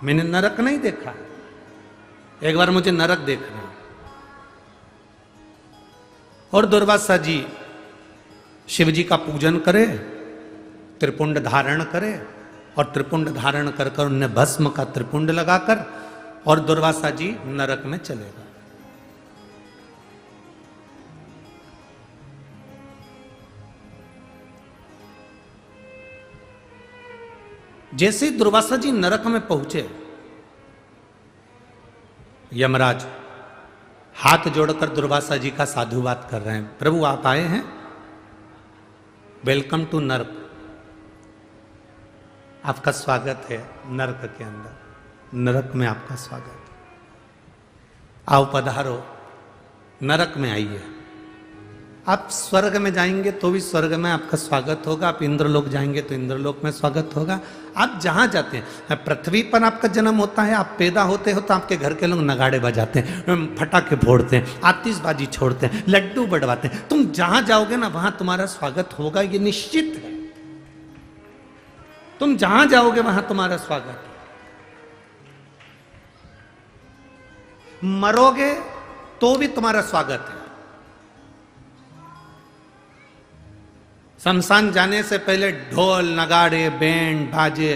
मैंने नरक नहीं देखा, एक बार मुझे नरक देखना। और दुर्वासा जी शिव जी का पूजन करे, त्रिपुंड धारण करे, और त्रिपुंड धारण कर कर उन्हें भस्म का त्रिपुंड लगाकर और दुर्वासा जी नरक में चले गए। जैसे ही दुर्वासा जी नरक में पहुंचे, यमराज हाथ जोड़कर दुर्वासा जी का साधुवाद कर रहे हैं। प्रभु आप आए हैं, वेलकम टू नरक, आपका स्वागत है नरक के अंदर, नरक में आपका स्वागत है, आओ पधारो, नरक में आइए। आप स्वर्ग में जाएंगे तो भी स्वर्ग में आपका स्वागत होगा, आप इंद्रलोक जाएंगे तो इंद्रलोक में स्वागत होगा। आप जहां जाते हैं, पृथ्वी पर आपका जन्म होता है, आप पैदा होते हो तो आपके घर के लोग नगाड़े बजाते हैं, फटाके फोड़ते हैं, आतिशबाजी छोड़ते हैं, लड्डू बढ़वाते हैं। तुम जहां जाओगे ना वहां तुम्हारा स्वागत होगा, ये निश्चित है। तुम जहां जाओगे वहां तुम्हारा स्वागत है। मरोगे तो भी तुम्हारा स्वागत है। शमशान जाने से पहले ढोल नगाड़े बैंड बाजे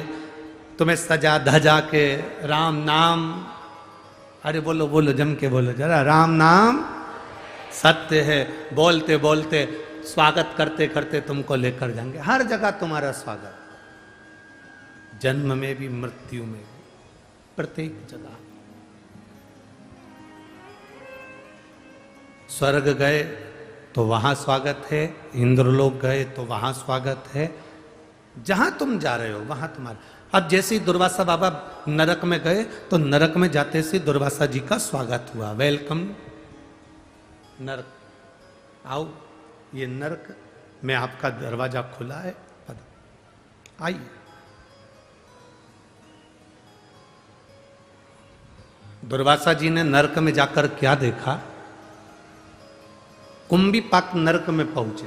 तुम्हें सजा धजा के राम नाम, अरे बोलो बोलो जम के बोलो जरा, राम नाम सत्य है, बोलते बोलते स्वागत करते करते तुमको लेकर जाएंगे। हर जगह तुम्हारा स्वागत, जन्म में भी मृत्यु में भी, प्रत्येक जगह। स्वर्ग गए तो वहां स्वागत है, इंद्रलोक गए तो वहां स्वागत है, जहां तुम जा रहे हो वहां तुम्हारा। अब जैसे ही दुर्वासा बाबा नरक में गए तो नरक में जाते से दुर्वासा जी का स्वागत हुआ, वेलकम नरक, आओ ये नरक में आपका दरवाजा खुला है, आइए। दुर्वासा जी ने नरक में जाकर क्या देखा, कुंभीपाक नरक में पहुंचे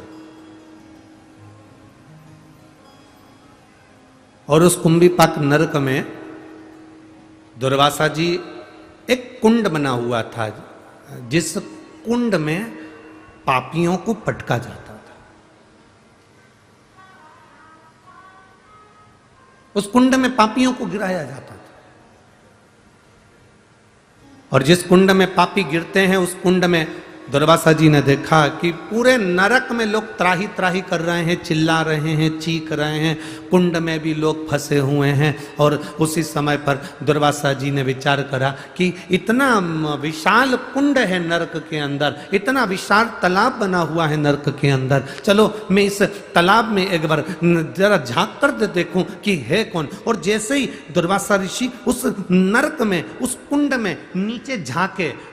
और उस कुंभीपाक नरक में दुर्वासा जी, एक कुंड बना हुआ था जिस कुंड में पापियों को पटका जाता था। उस कुंड में पापियों को गिराया जाता था, और जिस कुंड में पापी गिरते हैं उस कुंड में दुर्वासा जी ने देखा कि पूरे नरक में लोग त्राही त्राही कर रहे हैं, चिल्ला रहे हैं, चीख रहे हैं, कुंड में भी लोग फंसे हुए हैं। और उसी समय पर दुर्वासा जी ने विचार करा कि इतना विशाल कुंड है नरक के अंदर, इतना विशाल तालाब बना हुआ है नरक के अंदर, चलो मैं इस तालाब में एक बार जरा झांक कर देखूं कि है कौन। और जैसे ही दुर्वासा ऋषि उस नरक में, उस कुंड में नीचे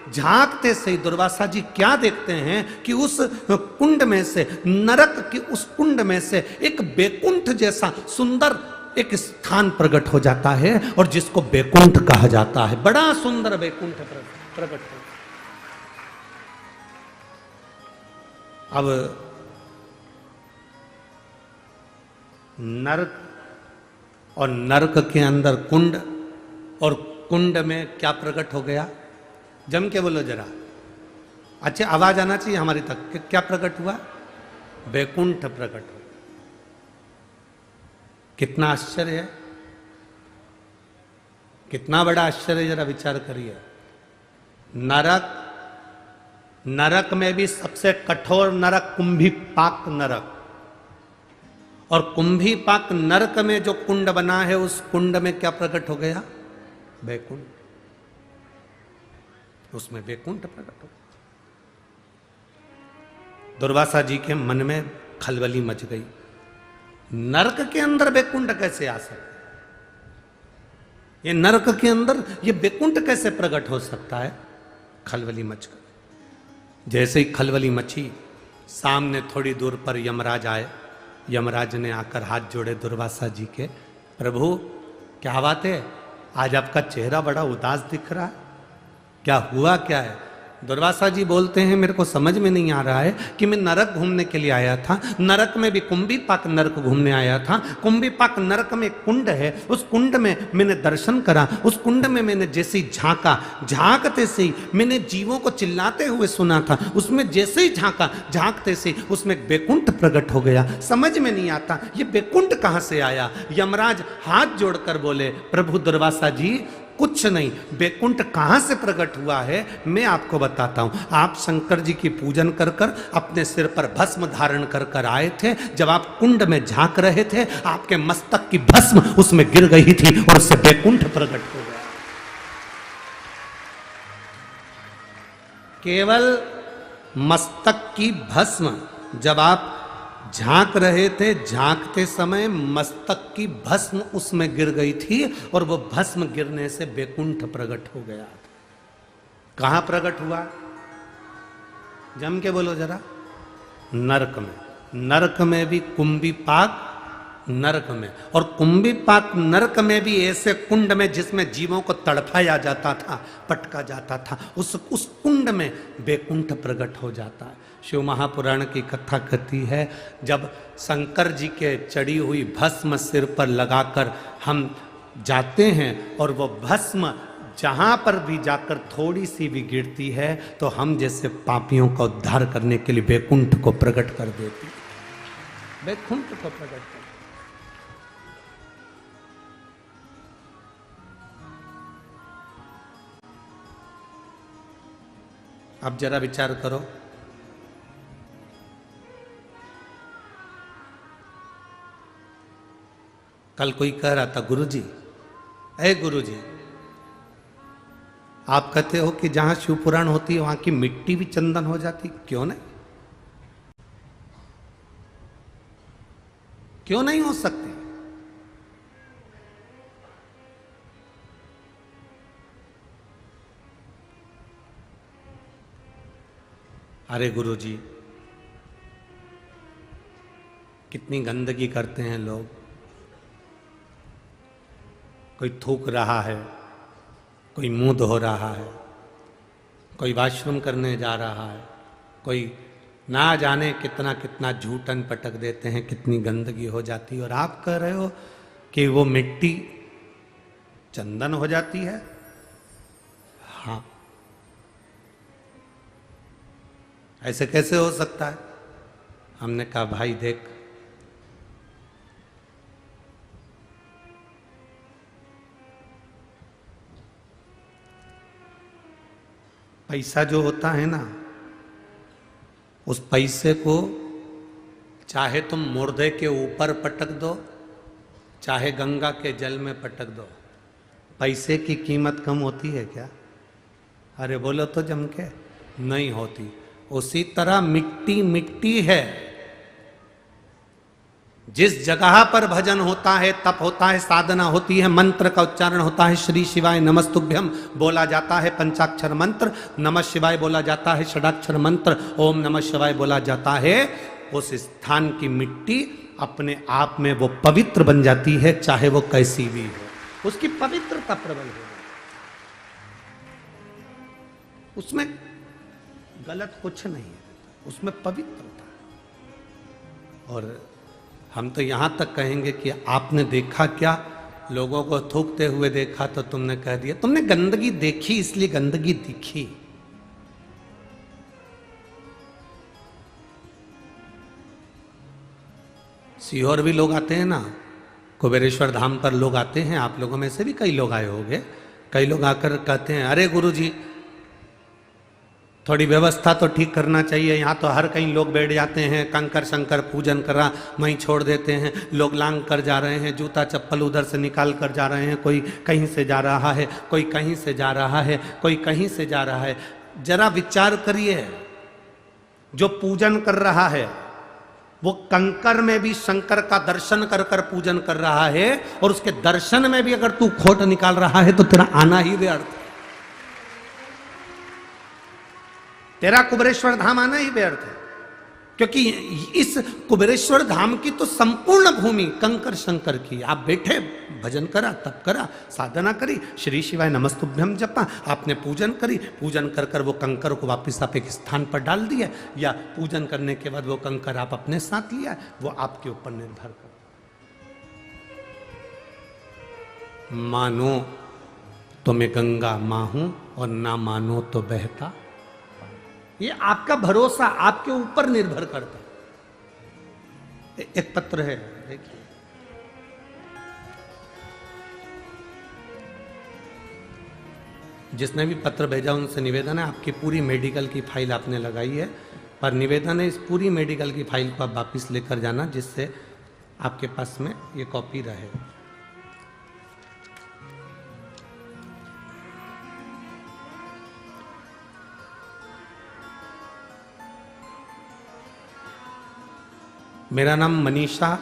झांकते से ही दुर्वासा जी क्या देखते हैं कि उस कुंड में से, नरक की उस कुंड में से एक बैकुंठ जैसा सुंदर एक स्थान प्रकट हो जाता है, और जिसको बैकुंठ कहा जाता है। बड़ा सुंदर बैकुंठ प्रकट हो। अब नरक और नरक के अंदर कुंड, और कुंड में क्या प्रकट हो गया, जम के बोलो जरा, अच्छे आवाज आना चाहिए हमारी तक कि क्या प्रकट हुआ, बैकुंठ प्रकट हुआ। कितना आश्चर्य है, कितना बड़ा आश्चर्य, जरा विचार करिए। नरक में भी सबसे कठोर नरक कुंभीपाक नरक, और कुंभीपाक नरक में जो कुंड बना है उस कुंड में क्या प्रकट हो गया, बैकुंठ, उसमें बैकुंठ प्रकट हो। दुर्वासा जी के मन में खलबली मच गई, नरक के अंदर बैकुंठ कैसे आ सकता है, ये नरक के अंदर ये बैकुंठ कैसे प्रकट हो सकता है। खलबली मच गई। जैसे ही खलबली मची, सामने थोड़ी दूर पर यमराज आए। यमराज ने आकर हाथ जोड़े दुर्वासा जी के, प्रभु क्या बात है, आज आपका चेहरा बड़ा उदास दिख रहा है, क्या हुआ क्या है। दुर्वासा जी बोलते हैं मेरे को समझ में नहीं आ रहा है कि मैं नरक घूमने के लिए आया था, नरक में भी कुंभीपाक नरक घूमने आया था, कुंभीपाक नरक में कुंड है, उस कुंड में मैंने दर्शन करा, उस कुंड में मैंने जैसे ही झांका, झांकते से ही मैंने जीवों को चिल्लाते हुए सुना था, उसमें जैसे ही झांका, झांकते से उसमें बैकुंठ प्रकट हो गया। समझ में नहीं आता ये बैकुंठ कहां से आया। यमराज हाथ जोड़कर बोले प्रभु दुर्वासा जी कुछ नहीं, बैकुंठ कहां से प्रकट हुआ है मैं आपको बताता हूं। आप शंकर जी की पूजन कर कर अपने सिर पर भस्म धारण कर कर आए थे, जब आप कुंड में झांक रहे थे आपके मस्तक की भस्म उसमें गिर गई थी और उससे बैकुंठ प्रकट हो गया। केवल मस्तक की भस्म, जब आप झांक रहे थे, झांकते समय मस्तक की भस्म उसमें गिर गई थी और वो भस्म गिरने से बैकुंठ प्रकट हो गया। कहां प्रकट हुआ? जम के बोलो जरा। नरक में। नरक में भी कुंभीपाक नरक में, और कुंभीपाक नरक में भी ऐसे कुंड में जिसमें जीवों को तड़पाया जाता था, पटका जाता था, उस कुंड में बैकुंठ प्रकट हो जाता है। शिव महापुराण की कथा कहती है जब शंकर जी के चढ़ी हुई भस्म सिर पर लगाकर हम जाते हैं और वो भस्म जहां पर भी जाकर थोड़ी सी भी गिरती है तो हम जैसे पापियों का उद्धार करने के लिए बैकुंठ को प्रकट कर देती है। बैकुंठ को प्रकट कर। अब जरा विचार करो, कल कोई कह रहा था गुरुजी, अरे गुरुजी आप कहते हो कि जहां शिव पुराण होती है वहां की मिट्टी भी चंदन हो जाती, क्यों नहीं? क्यों नहीं हो सकती? अरे गुरुजी कितनी गंदगी करते हैं लोग, कोई थूक रहा है, कोई मुंह धो रहा है, कोई वॉशरूम करने जा रहा है, कोई ना जाने कितना कितना झूठन पटक देते हैं, कितनी गंदगी हो जाती है, और आप कह रहे हो कि वो मिट्टी चंदन हो जाती है। हाँ, ऐसे कैसे हो सकता है? हमने कहा भाई देख, पैसा जो होता है ना, उस पैसे को चाहे तुम मुर्दे के ऊपर पटक दो, चाहे गंगा के जल में पटक दो, पैसे की कीमत कम होती है क्या? अरे बोलो तो जम के, नहीं होती। उसी तरह मिट्टी मिट्टी है। जिस जगह पर भजन होता है, तप होता है, साधना होती है, मंत्र का उच्चारण होता है, श्री शिवाय नमस्तुभ्यम बोला जाता है, पंचाक्षर मंत्र, नमः शिवाय बोला जाता है, षडाक्षर मंत्र ओम नमः शिवाय बोला जाता है, उस स्थान की मिट्टी अपने आप में वो पवित्र बन जाती है, चाहे वो कैसी भी हो, उसकी पवित्रता प्रबल हो। उसमें गलत कुछ नहीं है, उसमें पवित्रता। और हम तो यहां तक कहेंगे कि आपने देखा क्या? लोगों को थूकते हुए देखा तो तुमने कह दिया, तुमने गंदगी देखी इसलिए गंदगी दिखी। सीहोर भी लोग आते हैं ना, कुबेरेश्वर धाम पर लोग आते हैं, आप लोगों में से भी कई लोग आए होंगे। कई लोग आकर कहते हैं अरे गुरुजी थोड़ी व्यवस्था तो ठीक करना चाहिए, यहाँ तो हर कहीं लोग बैठ जाते हैं, कंकर शंकर पूजन करा वहीं छोड़ देते हैं, लोग लांग कर जा रहे हैं, जूता चप्पल उधर से निकाल कर जा रहे हैं, कोई कहीं से जा रहा है, कोई कहीं से जा रहा है, कोई कहीं से जा रहा है। जरा विचार करिए, जो पूजन कर रहा है वो कंकर में भी शंकर का दर्शन कर कर पूजन कर रहा है, और उसके दर्शन में भी अगर तू खोट निकाल रहा है तो तेरा आना ही व्यर्थ, तेरा कुबेरेश्वर धाम आना ही व्यर्थ है। क्योंकि इस कुबेरेश्वर धाम की तो संपूर्ण भूमि कंकर शंकर की। आप बैठे, भजन करा, तप करा, साधना करी, श्री शिवाय नमस्तुभ्यम जपा, आपने पूजन करी, पूजन कर कर वो कंकर को वापस आप एक स्थान पर डाल दिया, या पूजन करने के बाद वो कंकर आप अपने साथ लिया, वो आपके ऊपर निर्भर कर। मानो तो मैं गंगा मां हूं और ना मानो तो बहता। ये आपका भरोसा आपके ऊपर निर्भर करता है। एक पत्र है, देखिए, जिसने भी पत्र भेजा उनसे निवेदन है, आपकी पूरी मेडिकल की फाइल आपने लगाई है, पर निवेदन है इस पूरी मेडिकल की फाइल को आप वापिस लेकर जाना, जिससे आपके पास में ये कॉपी रहे। मेरा नाम मनीषा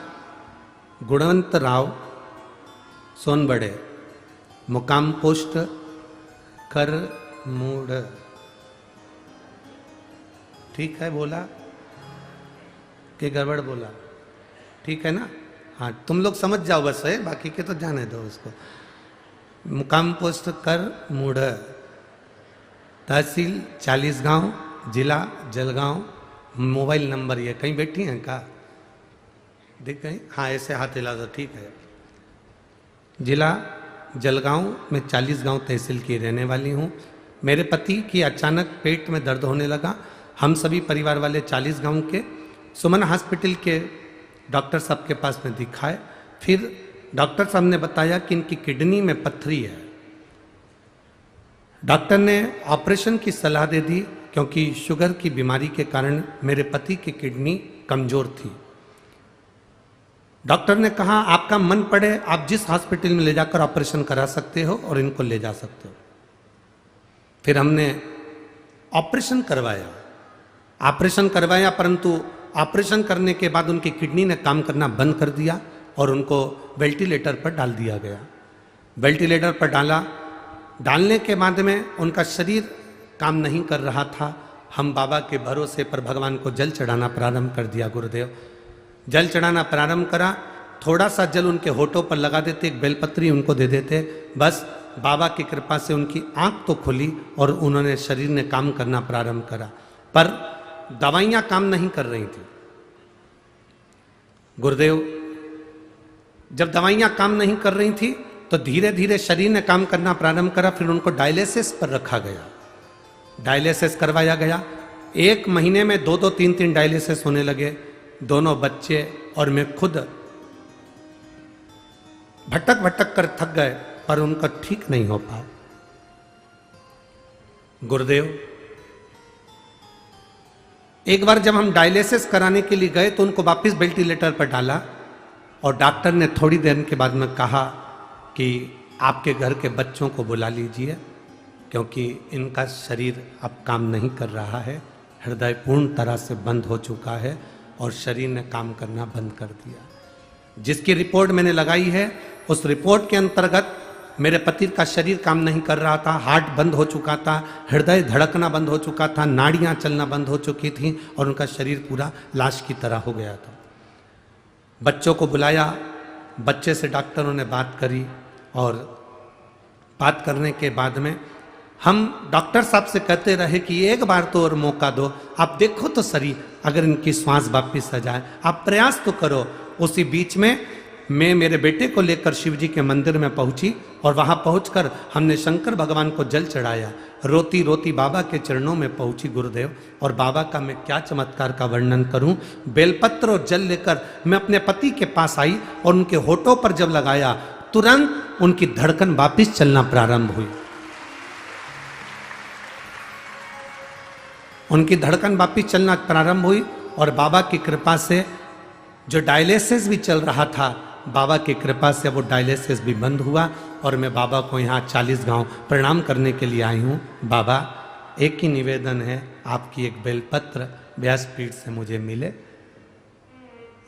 गुणवंत राव सोनबड़े, मुकाम पोस्ट कर मूड। ठीक है बोला कि गड़बड़ बोला? ठीक है ना? हाँ, तुम लोग समझ जाओ बस है, बाकी के तो जाने दो उसको। मुकाम पोस्ट कर मूड, तहसील 40 गांव, जिला जलगांव। मोबाइल नंबर ये कहीं बैठी हैं का? दिख गई? हाँ, ऐसे हाथ हिला दो, ठीक है। जिला जलगांव में 40 गांव तहसील की रहने वाली हूँ। मेरे पति की अचानक पेट में दर्द होने लगा। हम सभी परिवार वाले 40 गांव के सुमन हॉस्पिटल के डॉक्टर साहब के पास में दिखाए। फिर डॉक्टर साहब ने बताया कि इनकी किडनी में पत्थरी है। डॉक्टर ने ऑपरेशन की सलाह दे दी, क्योंकि शुगर की बीमारी के कारण मेरे पति की किडनी कमजोर थी। डॉक्टर ने कहा आपका मन पड़े आप जिस हॉस्पिटल में ले जाकर ऑपरेशन करा सकते हो और इनको ले जा सकते हो। फिर हमने ऑपरेशन करवाया, परंतु ऑपरेशन करने के बाद उनकी किडनी ने काम करना बंद कर दिया और उनको वेंटिलेटर पर डाल दिया गया। वेंटिलेटर पर डालने के बाद में उनका शरीर काम नहीं कर रहा था। हम बाबा के भरोसे पर भगवान को जल चढ़ाना प्रारंभ कर दिया। गुरुदेव, जल चढ़ाना प्रारंभ करा। थोड़ा सा जल उनके होठों पर लगा देते, एक बेलपत्री उनको दे देते, बस बाबा की कृपा से उनकी आंख तो खुली और उन्होंने शरीर ने काम करना प्रारंभ करा। पर दवाइयां काम नहीं कर रही थी। गुरुदेव, जब दवाइयां काम नहीं कर रही थी तो धीरे धीरे शरीर ने काम करना प्रारंभ करा। फिर उनको डायलिसिस पर रखा गया, डायलिसिस करवाया गया। 1 महीने में 2-2, 3-3 डायलिसिस होने लगे। दोनों बच्चे और मैं खुद भटक कर थक गए, पर उनका ठीक नहीं हो पाया। गुरुदेव, एक बार जब हम डायलिसिस कराने के लिए गए तो उनको वापस वेंटिलेटर पर डाला और डॉक्टर ने थोड़ी देर के बाद में कहा कि आपके घर के बच्चों को बुला लीजिए, क्योंकि इनका शरीर अब काम नहीं कर रहा है, हृदय पूर्ण तरह से बंद हो चुका है और शरीर ने काम करना बंद कर दिया। जिसकी रिपोर्ट मैंने लगाई है, उस रिपोर्ट के अंतर्गत मेरे पति का शरीर काम नहीं कर रहा था, हार्ट बंद हो चुका था, हृदय धड़कना बंद हो चुका था, नाड़ियां चलना बंद हो चुकी थीं और उनका शरीर पूरा लाश की तरह हो गया था। बच्चों को बुलाया, बच्चे से डॉक्टरों ने बात करी और बात करने के बाद में हम डॉक्टर साहब से कहते रहे कि एक बार तो और मौका दो, आप देखो तो सही अगर इनकी श्वास वापिस आ जाए, आप प्रयास तो करो। उसी बीच में मैं मेरे बेटे को लेकर शिव जी के मंदिर में पहुंची और वहां पहुंचकर हमने शंकर भगवान को जल चढ़ाया। रोती रोती बाबा के चरणों में पहुंची गुरुदेव, और बाबा का मैं क्या चमत्कार का वर्णन करूं। बेलपत्र और जल लेकर मैं अपने पति के पास आई और उनके होठों पर जब लगाया, तुरंत उनकी धड़कन वापिस चलना प्रारंभ हुई। उनकी धड़कन वापिस चलना प्रारंभ हुई और बाबा की कृपा से जो डायलिसिस भी चल रहा था, बाबा की कृपा से वो डायलिसिस भी बंद हुआ और मैं बाबा को यहाँ 40 गांव प्रणाम करने के लिए आई हूँ। बाबा, एक ही निवेदन है, आपकी एक बेलपत्र व्यासपीठ से मुझे मिले।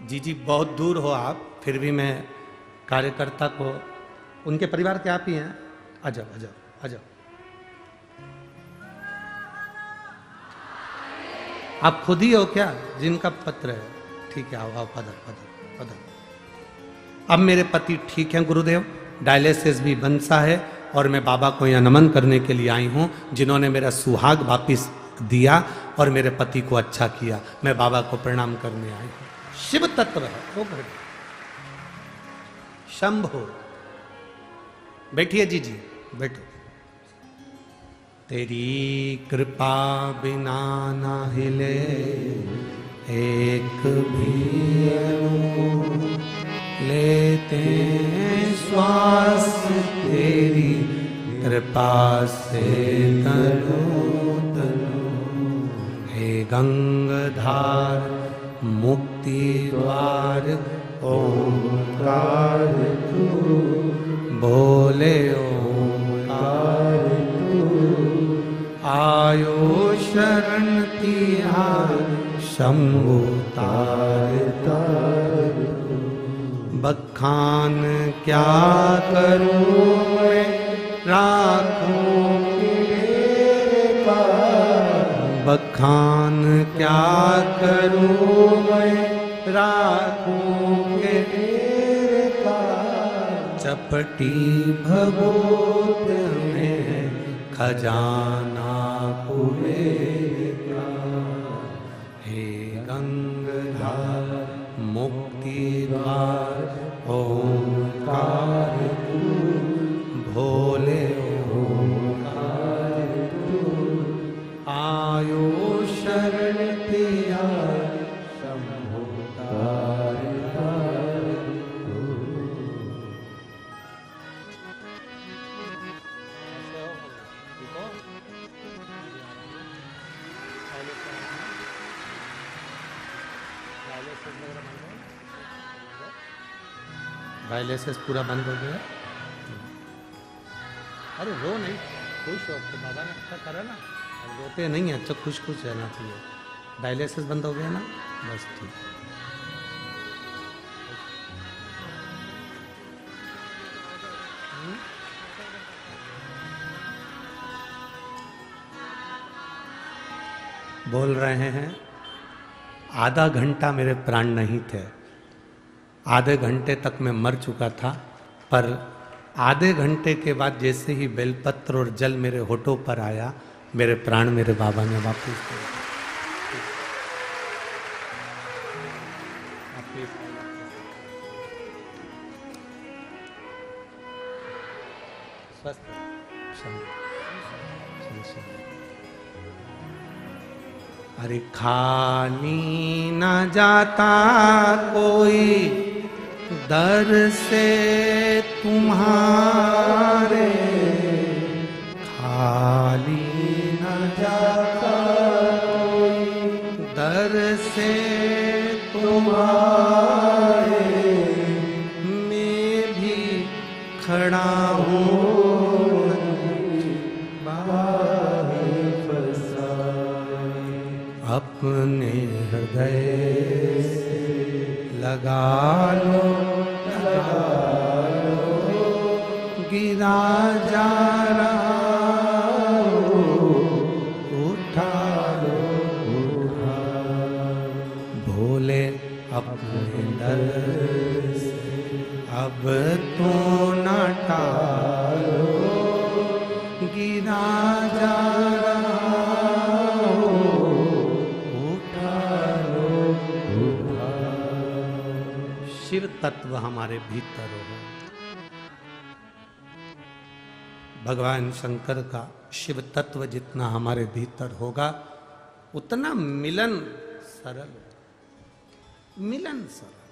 जी, बहुत दूर हो आप, फिर भी मैं कार्यकर्ता को, उनके परिवार के आप ही हैं, आ जाओ आ जाओ आ जाओ। आप खुद ही हो क्या जिनका पत्र है? ठीक है, आओ आओ, पधर पधर पधर। अब मेरे पति ठीक हैं गुरुदेव, डायलिसिस भी बनसा है, और मैं बाबा को यहाँ नमन करने के लिए आई हूँ, जिन्होंने मेरा सुहाग वापिस दिया और मेरे पति को अच्छा किया। मैं बाबा को प्रणाम करने आई हूँ। शिव तत्व है वो घर। शंभो, बैठिए जी जी, बैठो। तेरी कृपा बिना ना हिले एक भी अणु, लेते श्वास तेरी कृपा से तनु तनु। हे गंगाधार मुक्ति द्वार ओंकार तू, बोले ओंकार तू। आयो शरण तिहार शंभु तार तार। बखान क्या करूं मैं राखूं तेरे पास, बखान क्या करूं मैं राखूं तेरे पास। चपटी भभूत में खजाना पूरे का। हे गंगाधार मुक्ति द्वार ओंकार तू, भोले ओंकार तू। आयो शरण तिहार शंभु तार तार तू। डायलिसिस पूरा बंद हो गया। अरे रो नहीं, खुश हो, तो बाबा ने अच्छा करा ना, अब रोते नहीं है, अच्छा खुश खुश रहना चाहिए। डायलिसिस बंद हो गया ना, बस ठीक। बोल रहे हैं आधा घंटा मेरे प्राण नहीं थे, आधे घंटे तक मैं मर चुका था, पर आधे घंटे के बाद जैसे ही बेलपत्र और जल मेरे होठों पर आया, मेरे प्राण मेरे बाबा ने वापस दिए। स्वस्थ अरे खाली न जाता कोई दर से तुम्हारे, खाली न जाता कोई दर से तुम्हारे। मैं भी खड़ा हूँ अपने हृदय से, लगा लो गिरा जा रहा हो, उठा लो उठा। भोले अपने दर से अब तो न टालो, गिरा जा रहा हो, शिव तत्व हमारे भीतर हो। भगवान शंकर का शिव तत्व जितना हमारे भीतर होगा, उतना मिलन सरल, मिलन सरल।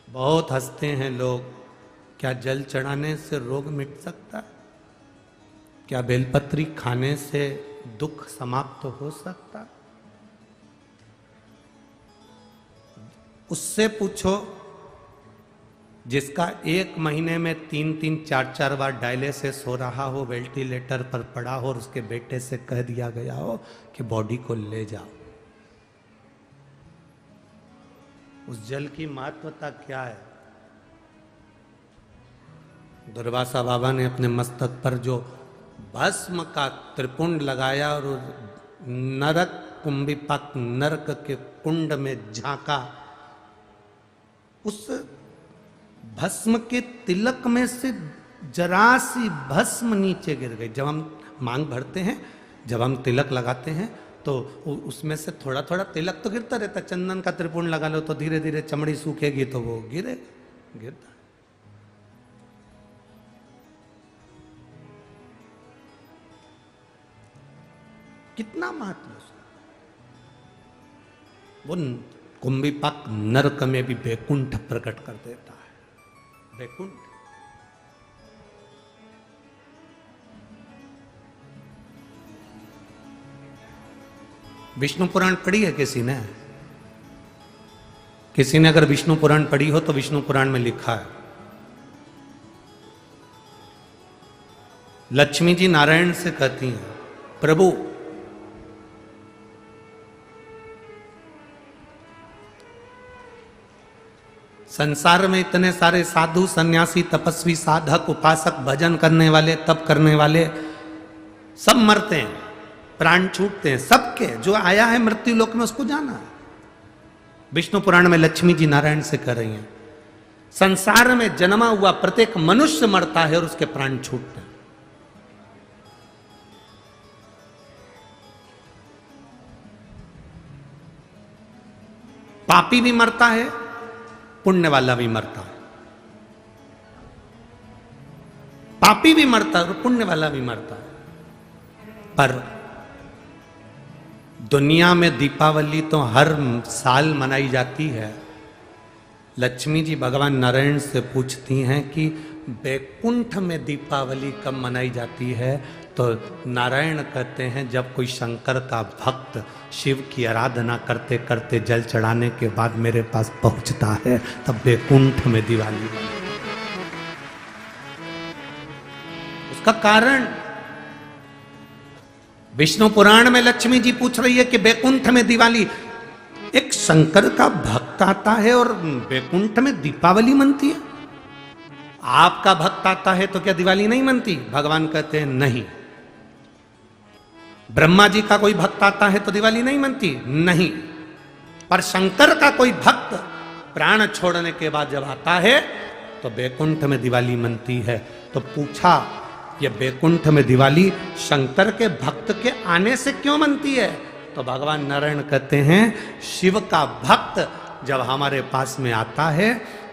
बहुत हंसते हैं लोग, क्या जल चढ़ाने से रोग मिट सकता है? क्या बेलपत्री खाने से दुख समाप्त हो सकता है? उससे पूछो जिसका एक महीने में 3-3, 4-4 बार डायलिसिस हो रहा हो, वेंटिलेटर पर पड़ा हो, और उसके बेटे से कह दिया गया हो कि बॉडी को ले जाओ। उस जल की महत्वता क्या है? दुर्वासा बाबा ने अपने मस्तक पर जो भस्म का त्रिपुंड लगाया और नरक कुंभिपाक नरक के कुंड में झांका, उस भस्म के तिलक में से जरा सी भस्म नीचे गिर गई। जब हम मांग भरते हैं, जब हम तिलक लगाते हैं तो उसमें से थोड़ा थोड़ा तिलक तो गिरता रहता। चंदन का त्रिपुंड लगा लो तो धीरे धीरे चमड़ी सूखेगी तो वो गिरता। कितना महत्व उसका। वो कुंभिपाक नरक में भी बैकुंठ प्रकट कर देता है। बैकुंठ विष्णु पुराण पढ़ी है किसी ने? किसी ने अगर विष्णु पुराण पढ़ी हो तो विष्णु पुराण में लिखा है, लक्ष्मी जी नारायण से कहती हैं, प्रभु संसार में इतने सारे साधु सन्यासी तपस्वी साधक उपासक भजन करने वाले तप करने वाले सब मरते हैं, प्राण छूटते हैं, सबके जो आया है मृत्यु लोक में उसको जाना है। विष्णु पुराण में लक्ष्मी जी नारायण से कह रही हैं, संसार में जन्मा हुआ प्रत्येक मनुष्य मरता है और उसके प्राण छूटते हैं। पापी भी मरता है, पुण्य वाला भी मरता है। पापी भी मरता है और पुण्य वाला भी मरता है। पर दुनिया में दीपावली तो हर साल मनाई जाती है। लक्ष्मी जी भगवान नारायण से पूछती हैं कि बैकुंठ में दीपावली कब मनाई जाती है? तो नारायण कहते हैं जब कोई शंकर का भक्त शिव की आराधना करते करते जल चढ़ाने के बाद मेरे पास पहुंचता है, तब बैकुंठ में दिवाली। उसका कारण विष्णु पुराण में लक्ष्मी जी पूछ रही है कि बैकुंठ में दिवाली, एक शंकर का भक्त आता है और बैकुंठ में दीपावली मनती है। आपका भक्त आता है तो क्या दिवाली नहीं मनती? भगवान कहते हैं नहीं। ब्रह्मा जी का कोई भक्त आता है तो दिवाली नहीं मनती? नहीं। पर शंकर का कोई भक्त प्राण छोड़ने के बाद जब आता है तो बैकुंठ में दिवाली मनती है। तो पूछा, ये बैकुंठ में दिवाली शंकर के भक्त के आने से क्यों मनती है? तो भगवान नारायण कहते हैं शिव का भक्त जब हमारे पास में आता है,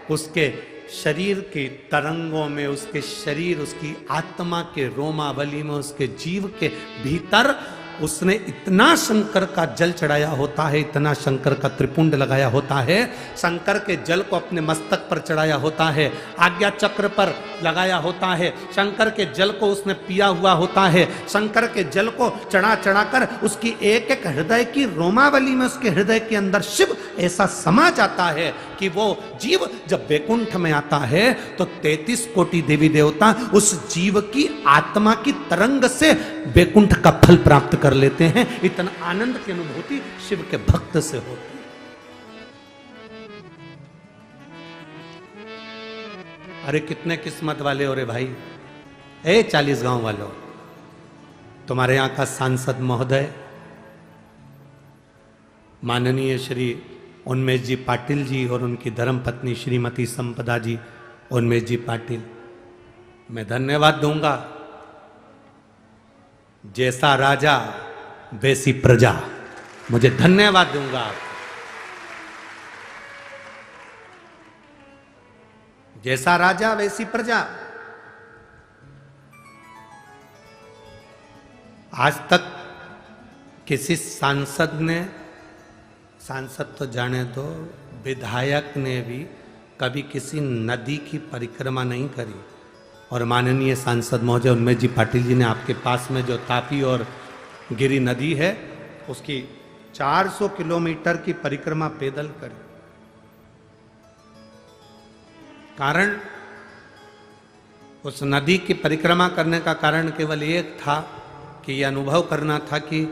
उसके शरीर के तरंगों में, उसके शरीर, उसकी आत्मा के रोमावली में, उसके जीव के भीतर उसने इतना शंकर का जल चढ़ाया होता है, इतना शंकर का त्रिपुंड लगाया होता है, शंकर के जल को अपने मस्तक पर चढ़ाया होता है, आज्ञा चक्र पर लगाया होता है, शंकर के जल को उसने पिया हुआ होता है, शंकर के जल को चढ़ा चढ़ाकर उसकी एक एक हृदय की रोमावली में, उसके हृदय के अंदर शिव ऐसा समा जाता है कि वो जीव जब बैकुंठ में आता है तो 33 कोटि देवी देवता उस जीव की आत्मा की तरंग से बैकुंठ का फल प्राप्त कर लेते हैं। इतना आनंद की अनुभूति शिव के भक्त से होती है। अरे कितने किस्मत वाले हो रे भाई। 40 गांव वालों, तुम्हारे यहां का सांसद महोदय माननीय श्री उन्मेष जी पाटिल जी और उनकी धर्मपत्नी श्रीमती संपदा जी उन्मेष जी पाटिल, मैं धन्यवाद दूंगा। जैसा राजा वैसी प्रजा, मुझे धन्यवाद दूंगा आप। जैसा राजा वैसी प्रजा। आज तक किसी सांसद ने, सांसद तो जाने दो, विधायक ने भी कभी किसी नदी की परिक्रमा नहीं करी। और माननीय सांसद महोदय उन्मेष जी पाटिल जी ने आपके पास में जो तापी और गिरी नदी है उसकी 400 किलोमीटर की परिक्रमा पैदल करी। कारण उस नदी की परिक्रमा करने का कारण केवल एक था कि यह अनुभव करना था कि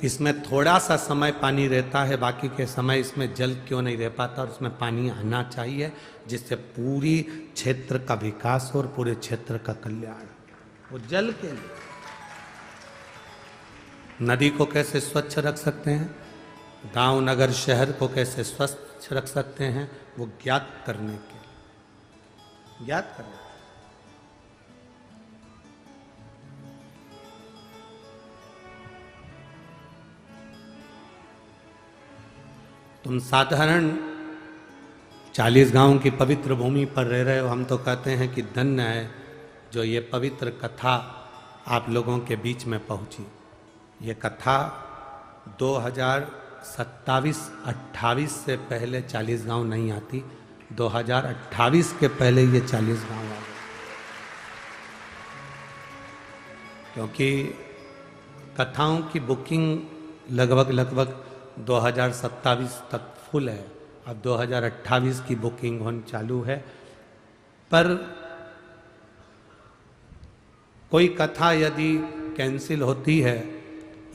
इसमें थोड़ा सा समय पानी रहता है, बाकी के समय इसमें जल क्यों नहीं रह पाता, और उसमें पानी आना चाहिए जिससे पूरी क्षेत्र का विकास और पूरे क्षेत्र का कल्याण। वो जल के लिए नदी को कैसे स्वच्छ रख सकते हैं, गांव नगर शहर को कैसे स्वच्छ रख सकते हैं, वो ज्ञात करने के लिए, ज्ञात करने। तुम साधारण 40 गांव की पवित्र भूमि पर रह रहे हो, हम तो कहते हैं कि धन्य है जो ये पवित्र कथा आप लोगों के बीच में पहुंची। ये कथा 2027-28 से पहले 40 गांव नहीं आती, 2028 के पहले ये 40 गांव आ गए, क्योंकि कथाओं की बुकिंग लगभग 2027 तक फुल है। अब 2028 की बुकिंग होनी चालू है। पर कोई कथा यदि कैंसिल होती है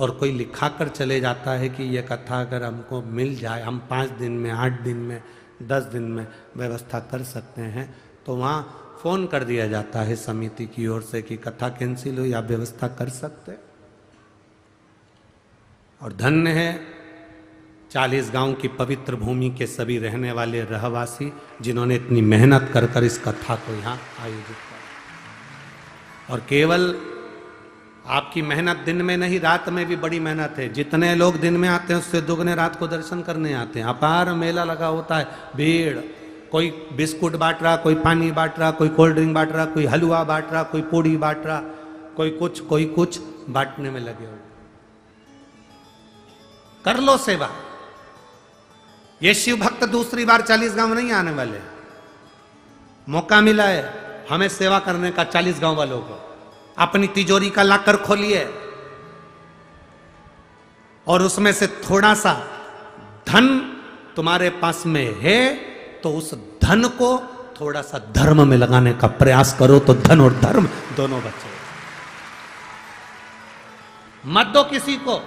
और कोई लिखा कर चले जाता है कि ये कथा अगर हमको मिल जाए, हम 5 दिन में, 8 दिन में, 10 दिन में व्यवस्था कर सकते हैं, तो वहाँ फ़ोन कर दिया जाता है समिति की ओर से कि कथा कैंसिल हुई, आप व्यवस्था कर सकते। और धन्य है 40 गांव की पवित्र भूमि के सभी रहने वाले रहवासी जिन्होंने इतनी मेहनत कर इस कथा को यहाँ आयोजित किया। और केवल आपकी मेहनत दिन में नहीं, रात में भी बड़ी मेहनत है। जितने लोग दिन में आते हैं उससे दुगने रात को दर्शन करने आते हैं। अपार मेला लगा होता है, भीड़, कोई बिस्कुट बांट रहा, कोई पानी बांट रहा, कोई कोल्ड ड्रिंक बांट रहा, कोई हलवा बांट रहा, कोई पूड़ी बांट रहा, कोई कुछ बांटने में लगे हो। कर लो सेवा। ये शिव भक्त दूसरी बार 40 गांव नहीं आने वाले। मौका मिला है हमें सेवा करने का 40 गांव वालों को। अपनी तिजोरी का लाकर खोलिए और उसमें से थोड़ा सा धन तुम्हारे पास में है तो उस धन को थोड़ा सा धर्म में लगाने का प्रयास करो, तो धन और धर्म दोनों बचे। मत दो किसी को।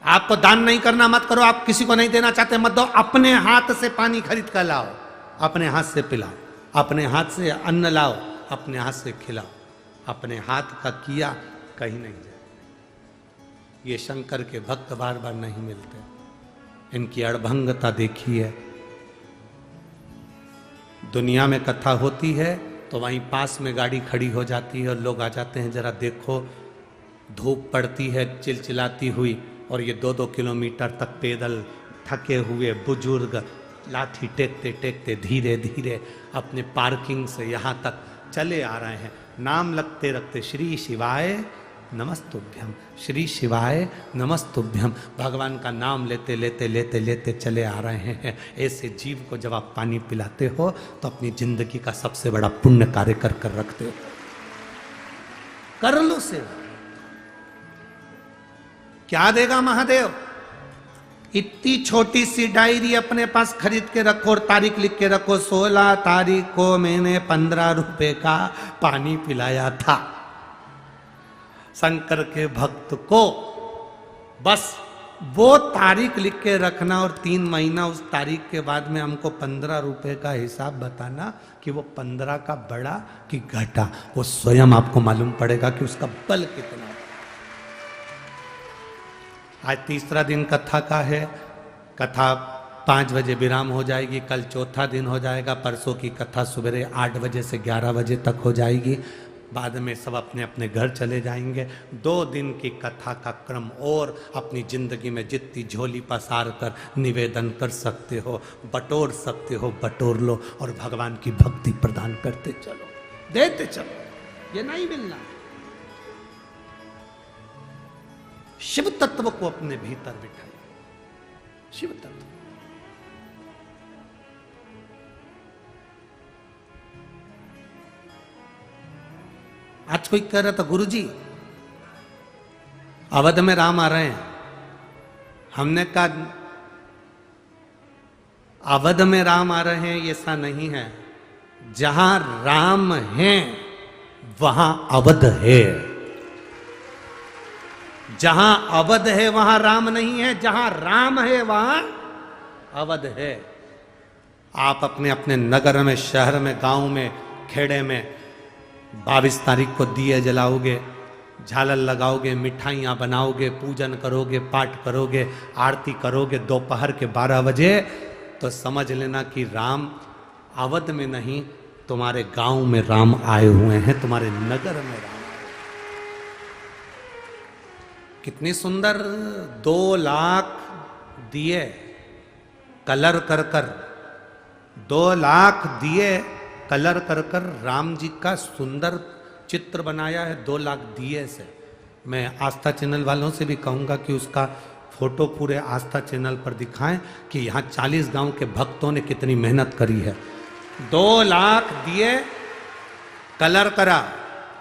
आपको दान नहीं करना मत करो, आप किसी को नहीं देना चाहते मत दो। अपने हाथ से पानी खरीद कर लाओ, अपने हाथ से पिलाओ, अपने हाथ से अन्न लाओ, अपने हाथ से खिलाओ। अपने हाथ का किया कहीं नहीं जाए। ये शंकर के भक्त बार बार नहीं मिलते। इनकी अड़भंगता देखिए। दुनिया में कथा होती है तो वहीं पास में गाड़ी खड़ी हो जाती है और लोग आ जाते हैं, जरा देखो। धूप पड़ती है चिलचिलाती हुई और ये 2-2 किलोमीटर तक पैदल थके हुए बुजुर्ग लाठी टेकते टेकते धीरे धीरे अपने पार्किंग से यहाँ तक चले आ रहे हैं। नाम लगते रखते श्री शिवाय नमस्तुभ्यम, श्री शिवाय नमस्तुभ्यम, भगवान का नाम लेते लेते लेते लेते चले आ रहे हैं। ऐसे जीव को जब आप पानी पिलाते हो तो अपनी जिंदगी का सबसे बड़ा पुण्य कार्य कर कर रखते हो। कर लो सेवा। क्या देगा महादेव? इतनी छोटी सी डायरी अपने पास खरीद के रखो और तारीख लिख के रखो, 16 तारीख को मैंने 15 रुपए का पानी पिलाया था शंकर के भक्त को। बस वो तारीख लिख के रखना और 3 महीना उस तारीख के बाद में हमको 15 रुपए का हिसाब बताना कि वो 15 का बढ़ा कि घटा। वो स्वयं आपको मालूम पड़ेगा कि उसका बल कितना। आज तीसरा दिन कथा का है। कथा 5 बजे विराम हो जाएगी। कल चौथा दिन हो जाएगा। परसों की कथा सवेरे 8 बजे से 11 बजे तक हो जाएगी। बाद में सब अपने अपने घर चले जाएंगे। 2 दिन की कथा का क्रम और अपनी जिंदगी में जितनी झोली पसार कर निवेदन कर सकते हो, बटोर सकते हो, बटोर लो और भगवान की भक्ति प्रदान करते चलो, देते चलो। ये नहीं मिलना। शिव तत्व को अपने भीतर बिठाइए। शिव तत्व। आज कोई कह रहा था गुरुजी अवध में राम आ रहे हैं। हमने कहा अवध में राम आ रहे हैं ऐसा नहीं है। जहां राम है वहां अवध है। जहां अवध है वहां राम नहीं है, जहां राम है वहां अवध है। आप अपने अपने नगर में, शहर में, गांव में, खेड़े में 22 तारीख को दिए जलाओगे, झालर लगाओगे, मिठाइयाँ बनाओगे, पूजन करोगे, पाठ करोगे, आरती करोगे दोपहर के 12 बजे, तो समझ लेना कि राम अवध में नहीं, तुम्हारे गांव में राम आए हुए हैं, तुम्हारे नगर में राम। कितनी सुंदर 2 लाख दिए कलर कर कर, 2 लाख दिए कलर कर कर राम जी का सुंदर चित्र बनाया है 2 लाख दिए से। मैं आस्था चैनल वालों से भी कहूँगा कि उसका फोटो पूरे आस्था चैनल पर दिखाएं कि यहाँ 40 गांव के भक्तों ने कितनी मेहनत करी है। 2 लाख दिए कलर करा,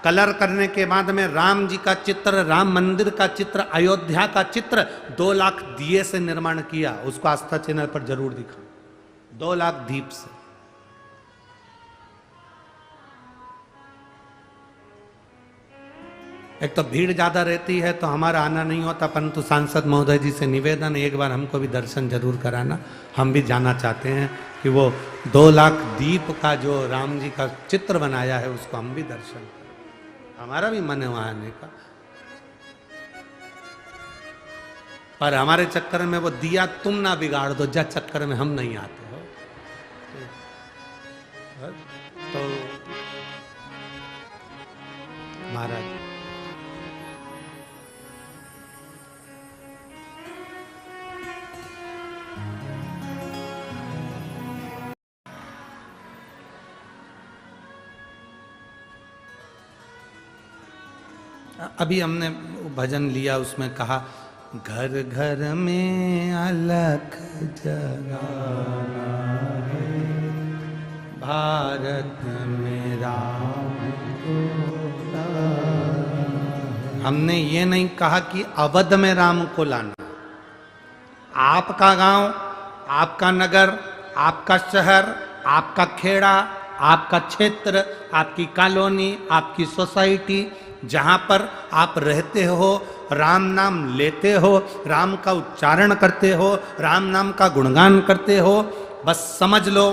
कलर करने के बाद में राम जी का चित्र, राम मंदिर का चित्र, अयोध्या का चित्र 2 लाख दिए से निर्माण किया। उसको आस्था चैनल पर जरूर दिखा, 2 लाख दीप से। एक तो भीड़ ज्यादा रहती है तो हमारा आना नहीं होता, परंतु सांसद महोदय जी से निवेदन, एक बार हमको भी दर्शन जरूर कराना। हम भी जाना चाहते हैं कि वो 2 लाख दीप का जो राम जी का चित्र बनाया है उसको हम भी दर्शन करें। हमारा भी मन है वहां आने का, पर हमारे चक्कर में वो दिया तुम ना बिगाड़ दो, जब चक्कर में हम नहीं आते हो। तो महाराज अभी हमने भजन लिया, उसमें कहा घर घर में अलख जगाना है, भारत में राम को लाना। हमने ये नहीं कहा कि अवध में राम को लाना। आपका गांव, आपका नगर, आपका शहर, आपका खेड़ा, आपका क्षेत्र, आपकी कॉलोनी, आपकी सोसाइटी, जहां पर आप रहते हो, राम नाम लेते हो, राम का उच्चारण करते हो, राम नाम का गुणगान करते हो, बस समझ लो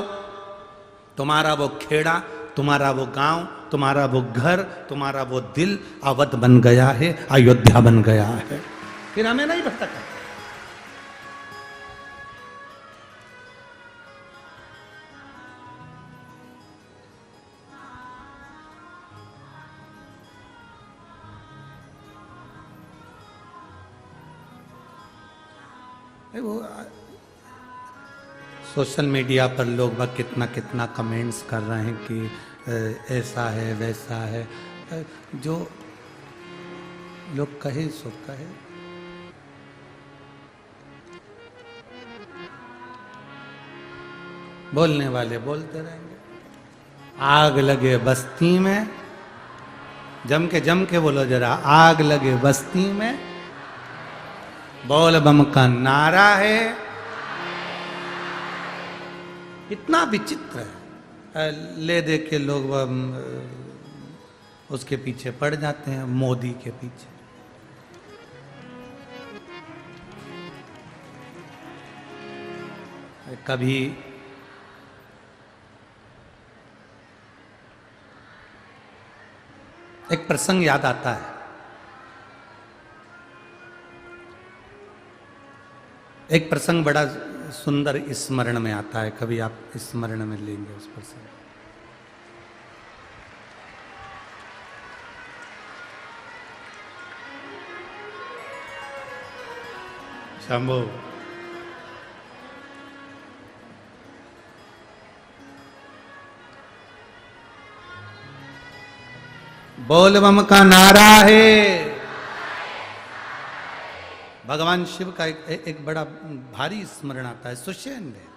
तुम्हारा वो खेड़ा, तुम्हारा वो गांव, तुम्हारा वो घर, तुम्हारा वो दिल अवध बन गया है, अयोध्या बन गया है। फिर हमें नहीं भटका। वो सोशल मीडिया पर लोग वह कितना कितना कमेंट्स कर रहे हैं कि ऐसा है वैसा है। जो लोग कहे सो कहे। बोलने वाले बोलते रहेंगे। आग लगे बस्ती में, जम के बोलो जरा, आग लगे बस्ती में, बोल बम का नारा है। इतना विचित्र है, ले दे के लोग उसके पीछे पड़ जाते हैं, मोदी के पीछे। कभी एक प्रसंग याद आता है। एक प्रसंग बड़ा सुंदर स्मरण में आता है, कभी आप स्मरण में लेंगे उस प्रसंग। शंभो बोल बम का नारा है। भगवान शिव का एक बड़ा भारी स्मरण आता है, सुषेण में।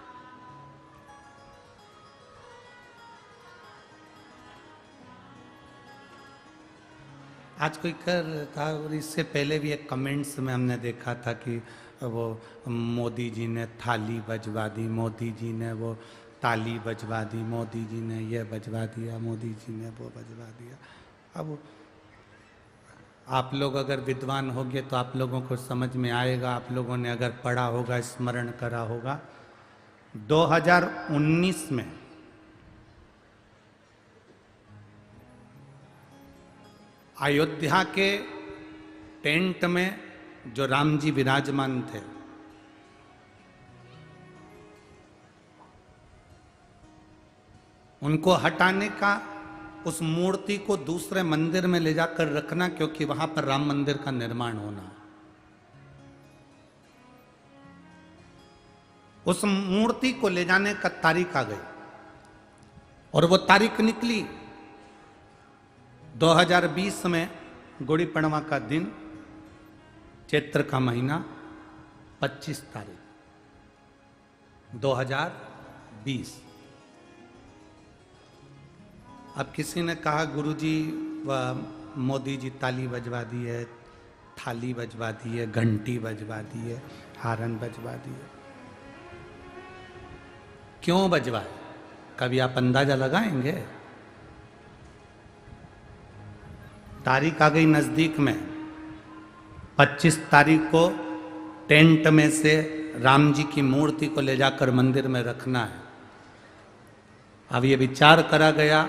आज कोई कर था, और इससे पहले भी एक कमेंट्स में हमने देखा था कि वो मोदी जी ने थाली बजवा दी, मोदी जी ने वो ताली बजवा दी, मोदी जी ने ये बजवा दिया, मोदी जी ने वो बजवा दिया। अब आप लोग अगर विद्वान होंगे तो आप लोगों को समझ में आएगा, आप लोगों ने अगर पढ़ा होगा, स्मरण करा होगा। 2019 में अयोध्या के टेंट में जो राम जी विराजमान थे, उनको हटाने का, उस मूर्ति को दूसरे मंदिर में ले जाकर रखना, क्योंकि वहां पर राम मंदिर का निर्माण होना है। उस मूर्ति को ले जाने का तारीख आ गई और वो तारीख निकली 2020 में, गुड़ी पड़वा का दिन, चैत्र का महीना, 25 तारीख 2020। अब किसी ने कहा गुरुजी व मोदी जी ताली बजवा दी है, थाली बजवा दी है, घंटी बजवा दी है, हारन बजवा दी है। क्यों बजवाए? कभी आप अंदाजा लगाएंगे? तारीख आ गई नजदीक में, 25 तारीख को टेंट में से राम जी की मूर्ति को ले जाकर मंदिर में रखना है। अब ये विचार करा गया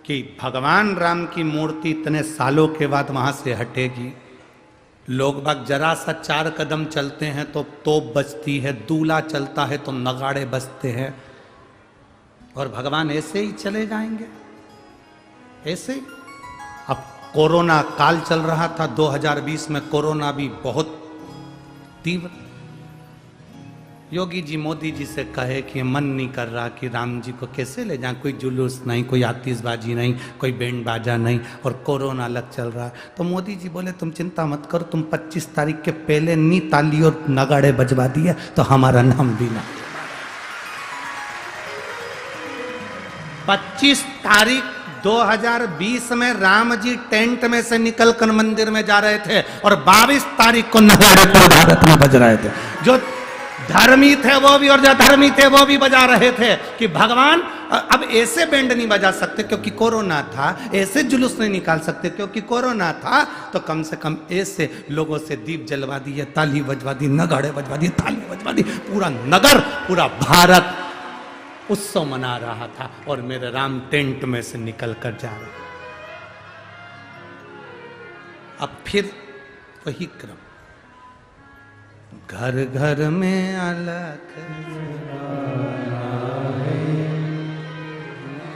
कि भगवान राम की मूर्ति इतने सालों के बाद वहां से हटेगी। लोग बाग जरा सा 4 कदम चलते हैं तो तोप बजती है, दूल्हा चलता है तो नगाड़े बजते हैं, और भगवान ऐसे ही चले जाएंगे, ऐसे ही। अब कोरोना काल चल रहा था 2020 में, कोरोना भी बहुत तीव्र। योगी जी मोदी जी से कहे कि मन नहीं कर रहा कि राम जी को कैसे ले जाएं, कोई जुलूस नहीं, कोई आतिशबाजी नहीं, कोई बैंड बाजा नहीं, और कोरोना अलग चल रहा है। तो मोदी जी बोले तुम चिंता मत करो, तुम 25 तारीख के पहले नी ताली और नगाड़े बजवा दिए तो हमारा नाम भी ना। 25 तारीख 2020 में राम जी टेंट में से निकलकर मंदिर में जा रहे थे और 22 तारीख को नगाड़े पूरे भारत में बज रहे थे। जो धर्मी थे वो भी और जो धर्मी थे वो भी बजा रहे थे कि भगवान अब ऐसे बैंड नहीं बजा सकते क्योंकि कोरोना था, ऐसे जुलूस नहीं निकाल सकते क्योंकि कोरोना था, तो कम से कम ऐसे लोगों से दीप जलवा दिए, ताली बजवा दी, नगाड़े बजवा दिए, ताली बजवा दी। पूरा नगर, पूरा भारत उत्सव मना रहा था और मेरे राम टेंट में से निकल कर जा रहे। अब फिर वही क्रम, घर घर में अलग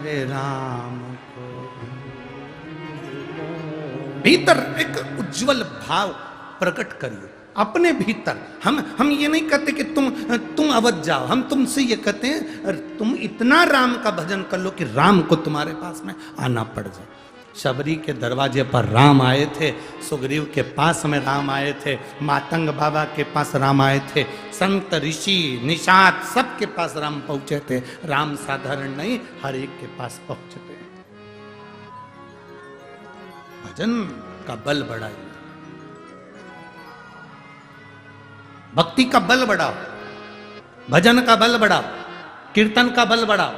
मेरे राम को। भीतर एक उज्जवल भाव प्रकट करिए अपने भीतर। हम ये नहीं कहते कि तुम अवध जाओ, हम तुमसे ये कहते हैं तुम इतना राम का भजन कर लो कि राम को तुम्हारे पास में आना पड़ जाए। शबरी के दरवाजे पर राम आए थे, सुग्रीव के पास में राम आए थे, मातंग बाबा के पास राम आए थे, संत ऋषि निषाद सबके पास राम पहुंचे थे। राम साधारण नहीं, हर एक के पास पहुंचते हैं। भजन का बल बढ़ाइए, भक्ति का बल बढ़ाओ, भजन का बल बढ़ाओ, कीर्तन का बल बढ़ाओ।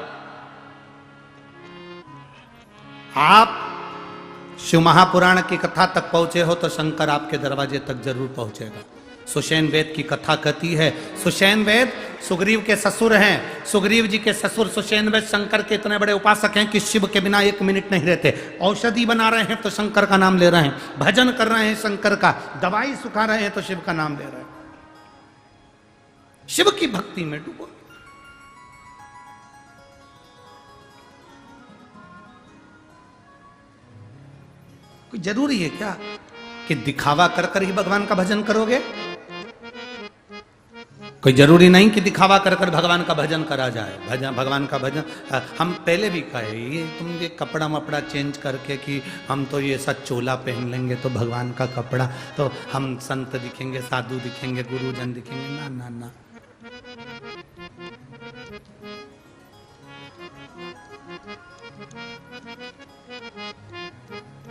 आप शिव महापुराण की कथा तक पहुंचे हो तो शंकर आपके दरवाजे तक जरूर पहुंचेगा। सुषेण वेद की कथा कहती है, सुषेण वेद सुग्रीव के ससुर हैं। सुग्रीव जी के ससुर सुषेण वेद शंकर के इतने बड़े उपासक हैं कि शिव के बिना 1 मिनट नहीं रहते। औषधि बना रहे हैं तो शंकर का नाम ले रहे हैं, भजन कर रहे हैं शंकर का, दवाई सुखा रहे हैं तो शिव का नाम ले रहे हैं। शिव की भक्ति में डूबो। कोई जरूरी है क्या कि दिखावा कर कर ही भगवान का भजन करोगे? कोई जरूरी नहीं कि दिखावा कर कर भगवान का भजन करा जाए। भगवान का भजन हम पहले भी कहे, ये तुम ये कपड़ा मपड़ा चेंज करके कि हम तो ये सब चोला पहन लेंगे तो भगवान का कपड़ा, तो हम संत दिखेंगे, साधु दिखेंगे, गुरुजन दिखेंगे। ना ना ना,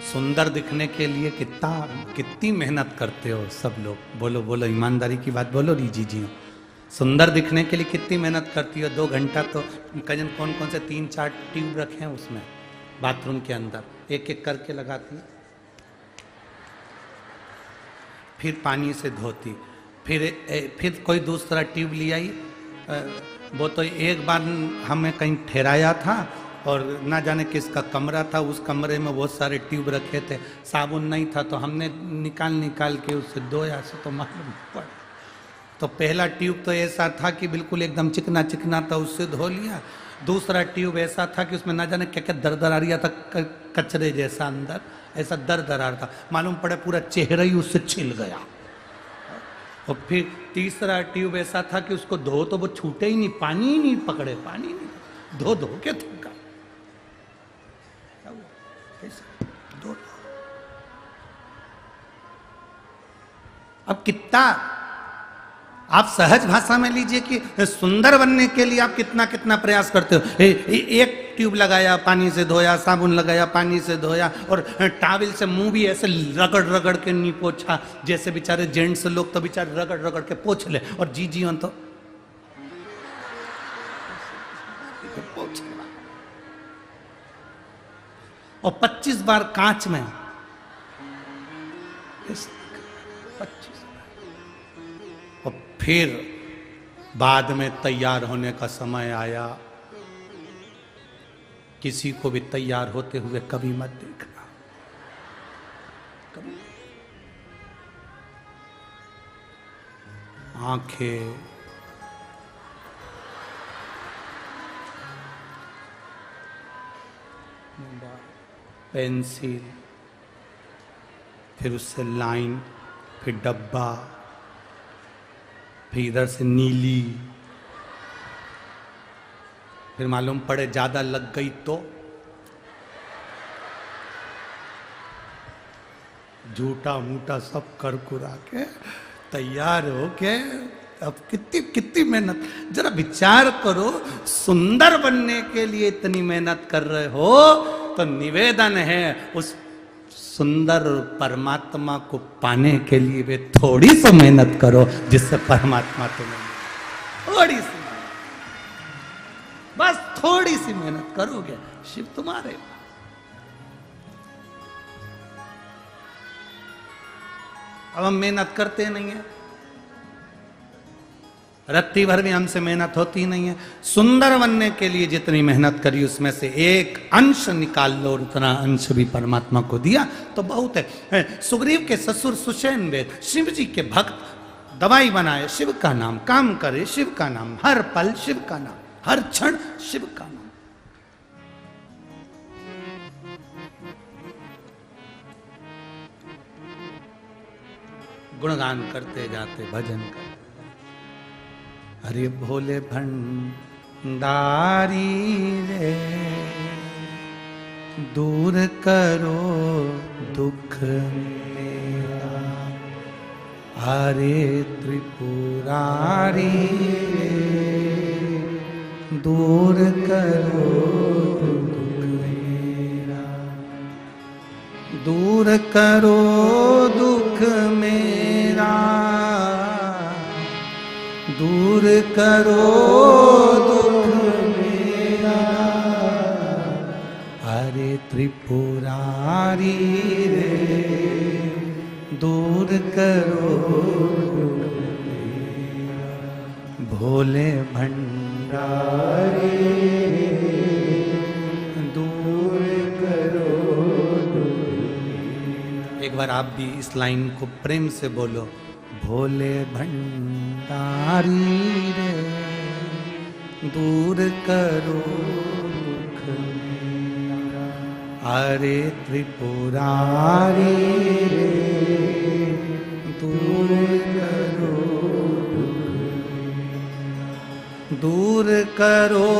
सुंदर दिखने के लिए कितनी मेहनत करते हो सब लोग। बोलो बोलो, ईमानदारी की बात बोलो रीजी जी। सुंदर दिखने के लिए कितनी मेहनत करती हो? 2 घंटा तो कजन कौन कौन से 3-4 ट्यूब रखे हैं उसमें बाथरूम के अंदर, एक एक करके लगाती, फिर पानी से धोती, फिर कोई दूसरा ट्यूब ले आई। वो तो एक बार हमें कहीं ठहराया था और ना जाने किसका कमरा था, उस कमरे में बहुत सारे ट्यूब रखे थे, साबुन नहीं था, तो हमने निकाल निकाल के उससे धोया से तो मालूम पड़ा। तो पहला ट्यूब तो ऐसा था कि बिल्कुल एकदम चिकना चिकना था, उससे धो लिया। दूसरा ट्यूब ऐसा था कि उसमें ना जाने क्या क्या दर आ रहा था, कचरे जैसा अंदर ऐसा दर आ रहा था, मालूम पड़े पूरा चेहरा ही उससे छिल गया। और फिर तीसरा ट्यूब ऐसा था कि उसको धो तो वो छूटे ही नहीं, पानी ही नहीं पकड़े, पानी नहीं, धो धो के थका। धो। अब कितना आप सहज भाषा में लीजिए कि सुंदर बनने के लिए आप कितना कितना प्रयास करते हो। एक ट्यूब लगाया, पानी से धोया, साबुन लगाया, पानी से धोया, और टावल से मुंह भी ऐसे रगड़ रगड़ के नहीं पोछा, जैसे बेचारे जेंट्स लोग तो बेचारे रगड़ रगड़ के पोछ ले, और जी तो पोछ। और 25 बार कांच में, 25। और फिर बाद में तैयार होने का समय आया। किसी को भी तैयार होते हुए कभी मत देखना, कभी। आंखें, पेंसिल, फिर उससे लाइन, फिर डब्बा, फिर इधर से नीली, फिर मालूम पड़े ज्यादा लग गई तो झूठा मूठा सब कर कुरा के तैयार हो के। अब कितनी कितनी मेहनत, जरा विचार करो, सुंदर बनने के लिए इतनी मेहनत कर रहे हो, तो निवेदन है उस सुंदर परमात्मा को पाने के लिए वे थोड़ी सी मेहनत करो, जिससे परमात्मा तुम्हें थोड़ी सी, बस थोड़ी सी मेहनत करोगे, शिव तुम्हारे। अब हम मेहनत करते नहीं है, रत्ती भर भी हमसे मेहनत होती नहीं है। सुंदर बनने के लिए जितनी मेहनत करी उसमें से एक अंश निकाल लो, और उतना अंश भी परमात्मा को दिया तो बहुत है। सुग्रीव के ससुर सुषेण वेद शिव जी के भक्त, दवाई बनाए शिव का नाम, काम करे शिव का नाम, हर पल शिव का नाम, हर क्षण शिव का नाम। गुणगान करते जाते, भजन करते। अरे भोले भंडारी रे, दूर करो दुख मेरा। अरे त्रिपुरारी रे, दूर करो दुख मेरा। दूर करो दुख मेरा, दूर करो दुख मेरा। अरे त्रिपुरारी रे, दूर करो दुख मेरा। भोले भंडारी रे, दूर करो दुख मेरा। एक बार आप भी इस लाइन को प्रेम से बोलो, भोले भंडारी रे, दूर करो दुख मेरा। अरे त्रिपुरारी रे, दूर करो दुख मेरा। दूर करो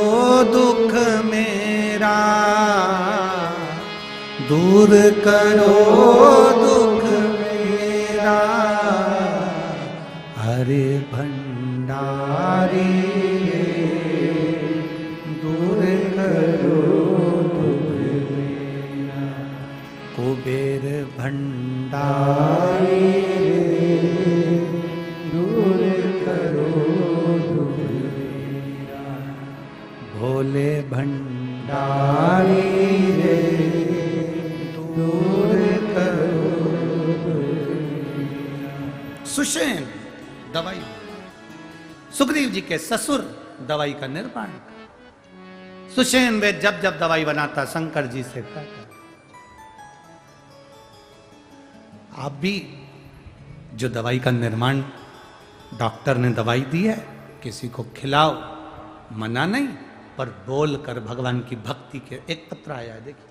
दुख मेरा, दूर करो दुख मेरा। अरे भंडारी रे, दूर करो दुख मेरा। कुबेर भंडारी रे, दूर करो दुख मेरा। भोले भंडारी रे, दूर करो दुख मेरा। सुषेण दवाई, सुग्रीव जी के ससुर दवाई का निर्माण। सुषेण वैद्य जब जब दवाई बनाता शंकर जी से कहता, आप भी जो दवाई का निर्माण डॉक्टर ने दवाई दी है, किसी को खिलाओ, मना नहीं, पर बोल कर भगवान की भक्ति के एक पत्र आया है, देखिए।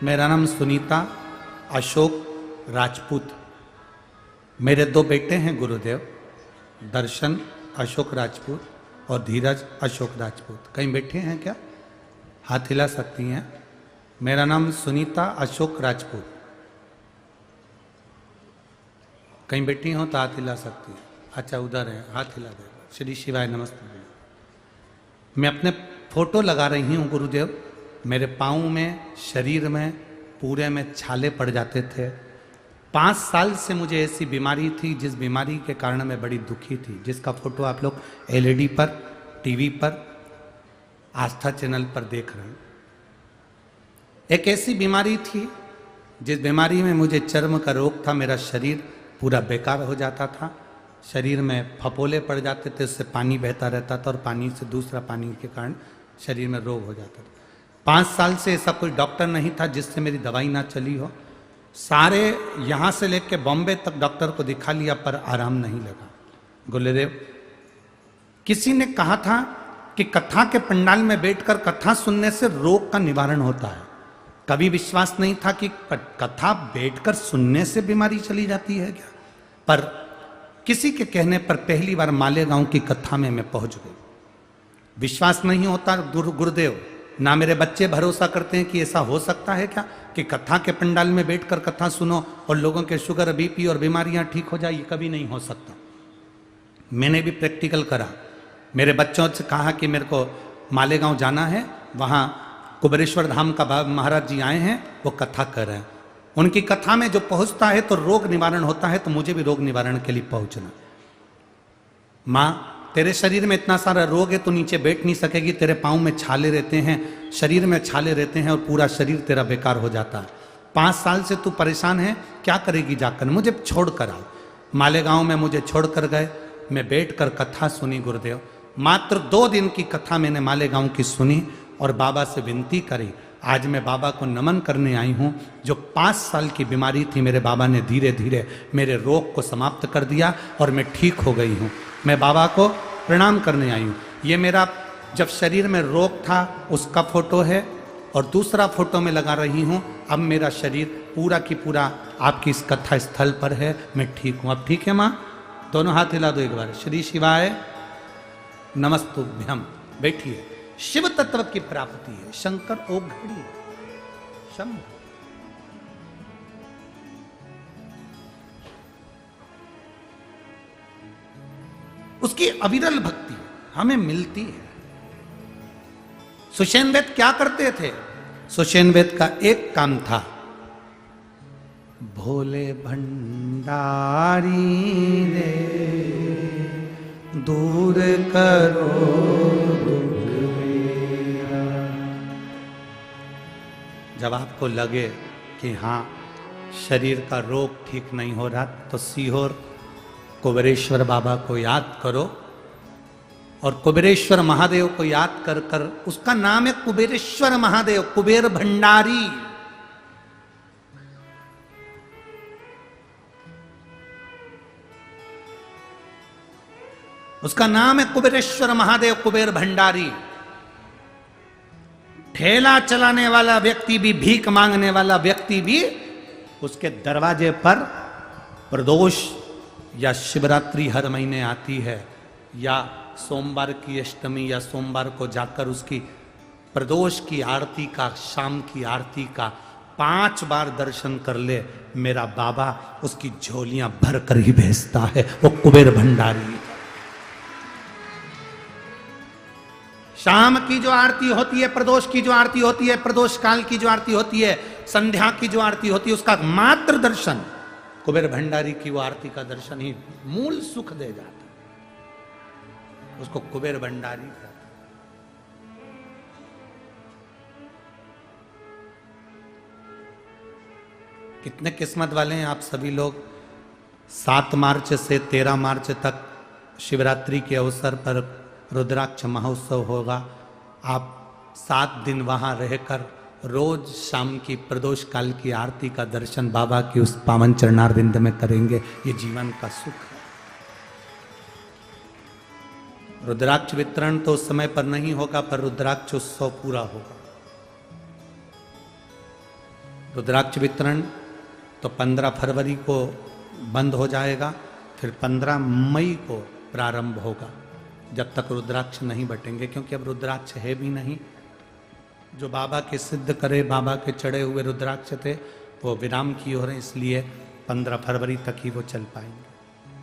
मेरा नाम सुनीता अशोक राजपूत। मेरे दो बेटे हैं गुरुदेव, दर्शन अशोक राजपूत और धीरज अशोक राजपूत। कहीं बैठे हैं क्या? हाथ हिला सकती हैं। मेरा नाम सुनीता अशोक राजपूत। कहीं बैठी हो तो हाथ हिला सकती है। अच्छा उधर है, हाथ हिला दे। श्री शिवाय नमस्ते। मैं अपने फोटो लगा रही हूँ गुरुदेव। मेरे पाँव में, शरीर में, पूरे में छाले पड़ जाते थे। 5 साल से मुझे ऐसी बीमारी थी, जिस बीमारी के कारण मैं बड़ी दुखी थी, जिसका फोटो आप लोग एलईडी पर, टीवी पर, आस्था चैनल पर देख रहे हैं। एक ऐसी बीमारी थी जिस बीमारी में मुझे चर्म का रोग था। मेरा शरीर पूरा बेकार हो जाता था, शरीर में फपोले पड़ जाते थे, उससे पानी बहता रहता था और पानी से दूसरा पानी के कारण शरीर में रोग हो जाता था। 5 साल से ऐसा कोई डॉक्टर नहीं था जिससे मेरी दवाई ना चली हो। सारे यहाँ से लेके बॉम्बे तक डॉक्टर को दिखा लिया पर आराम नहीं लगा। गुरुदेव, किसी ने कहा था कि कथा के पंडाल में बैठकर कथा सुनने से रोग का निवारण होता है। कभी विश्वास नहीं था कि कथा बैठकर सुनने से बीमारी चली जाती है क्या। पर किसी के कहने पर पहली बार मालेगांव की कथा में मैं पहुंच गई। विश्वास नहीं होता गुरुदेव, ना मेरे बच्चे भरोसा करते हैं कि ऐसा हो सकता है क्या कि कथा के पंडाल में बैठकर कथा सुनो और लोगों के शुगर, बीपी और बीमारियां ठीक हो जाए। ये कभी नहीं हो सकता। मैंने भी प्रैक्टिकल करा। मेरे बच्चों से कहा कि मेरे को मालेगांव जाना है, वहाँ कुबेरेश्वर धाम का महाराज जी आए हैं, वो कथा कर रहे हैं। उनकी कथा में जो पहुँचता है तो रोग निवारण होता है, तो मुझे भी रोग निवारण के लिए पहुँचना। माँ, तेरे शरीर में इतना सारा रोग है, तो नीचे बैठ नहीं सकेगी, तेरे पाँव में छाले रहते हैं, शरीर में छाले रहते हैं और पूरा शरीर तेरा बेकार हो जाता है। 5 साल से तू परेशान है, क्या करेगी जाकर? मुझे छोड़ कर आओ। मालेगांव में मुझे छोड़ कर गए। मैं बैठकर कथा सुनी गुरुदेव। मात्र 2 दिन की कथा मैंने मालेगांव की सुनी और बाबा से विनती करी। आज मैं बाबा को नमन करने आई हूँ। जो 5 साल की बीमारी थी, मेरे बाबा ने धीरे धीरे मेरे रोग को समाप्त कर दिया और मैं ठीक हो गई हूँ। मैं बाबा को प्रणाम करने आई हूँ। ये मेरा जब शरीर में रोग था उसका फोटो है और दूसरा फोटो में लगा रही हूँ। अब मेरा शरीर पूरा की पूरा आपकी इस कथा स्थल पर है। मैं ठीक हूँ। अब ठीक है माँ? दोनों हाथ हिला दो एक बार। श्री शिवाय नमस्तुभ्यम। बैठिए। शिव तत्व की प्राप्ति है। शंकर ओघड़ी शंभु। उसकी अविरल भक्ति हमें मिलती है। सुषेण वैद्य क्या करते थे? सुषेण वैद्य का एक काम था, भोले भंडारी रे दूर करो दुख मेरा। जब आपको लगे कि हाँ शरीर का रोग ठीक नहीं हो रहा, तो सीहोर कुबेरेश्वर बाबा को याद करो और कुबेरेश्वर महादेव को याद कर कर, उसका नाम है कुबेरेश्वर महादेव, कुबेर भंडारी। उसका नाम है कुबेरेश्वर महादेव, कुबेर भंडारी। ठेला चलाने वाला व्यक्ति भी, भीख मांगने वाला व्यक्ति भी उसके दरवाजे पर प्रदोष या शिवरात्रि हर महीने आती है, या सोमवार की अष्टमी या सोमवार को जाकर उसकी प्रदोष की आरती का, शाम की आरती का 5 बार दर्शन कर ले, मेरा बाबा उसकी झोलियां भर कर ही भेजता है। वो कुबेर भंडारी। शाम की जो आरती होती है, प्रदोष की जो आरती होती है, प्रदोष काल की जो आरती होती है, संध्या की जो आरती होती है, उसका मात्र दर्शन, कुबेर भंडारी की वो आरती का दर्शन ही मूल सुख दे जाता है। उसको कुबेर भंडारी कहते हैं। कितने किस्मत वाले हैं आप सभी लोग। 7 मार्च से 13 मार्च तक शिवरात्रि के अवसर पर रुद्राक्ष महोत्सव होगा। आप 7 दिन वहां रहकर रोज शाम की प्रदोष काल की आरती का दर्शन बाबा की उस पावन चरणारविंद में करेंगे। ये जीवन का सुख है। रुद्राक्ष वितरण तो उस समय पर नहीं होगा, पर रुद्राक्ष उत्सव पूरा होगा। रुद्राक्ष वितरण तो 15 फरवरी को बंद हो जाएगा, फिर 15 मई को प्रारंभ होगा, जब तक रुद्राक्ष नहीं बटेंगे। क्योंकि अब रुद्राक्ष है भी नहीं। जो बाबा के सिद्ध करे, बाबा के चढ़े हुए रुद्राक्ष थे, वो विराम की ओर हैं, इसलिए 15 फरवरी तक ही वो चल पाएंगे,